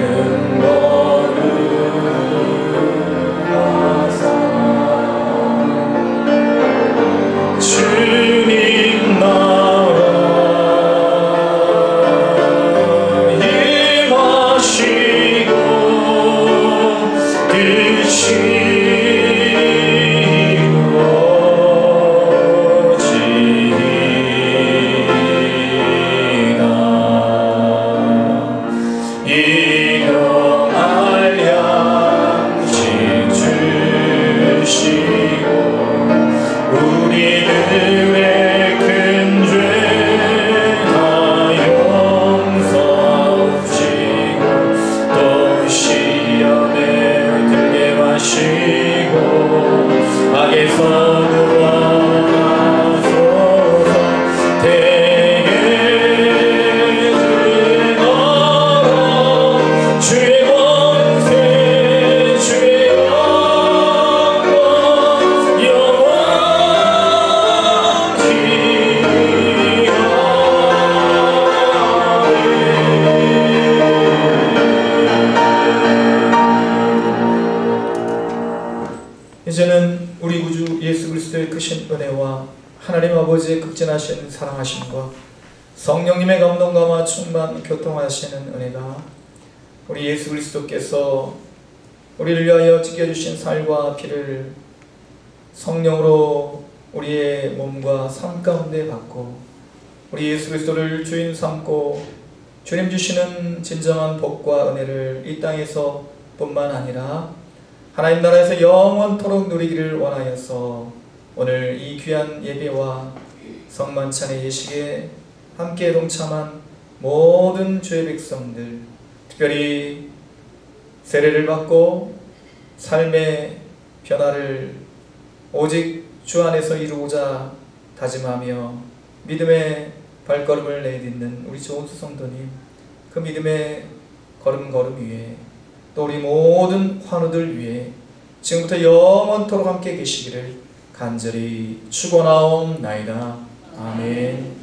거룩하사 주님 나라 임하시고 뜻이 이제는 우리 구주 예수 그리스도의 크신 은혜와 하나님 아버지의 극진하신 사랑하심과 성령님의 감동감화 충만 교통하시는 은혜가 우리 예수 그리스도께서 우리를 위하여 지켜주신 살과 피를 성령으로 우리의 몸과 삶 가운데 받고 우리 예수 그리스도를 주인 삼고 주님 주시는 진정한 복과 은혜를 이 땅에서 뿐만 아니라 하나님 나라에서 영원토록 누리기를 원하여서 오늘 이 귀한 예배와 성만찬의 예식에 함께 동참한 모든 주의 백성들, 특별히 세례를 받고 삶의 변화를 오직 주 안에서 이루고자 다짐하며 믿음의 발걸음을 내딛는 우리 조은수 성도님, 그 믿음의 걸음 위에 또 우리 모든 환우들 위에 지금부터 영원토록 함께 계시기를 간절히 축원하옵나이다. 아멘.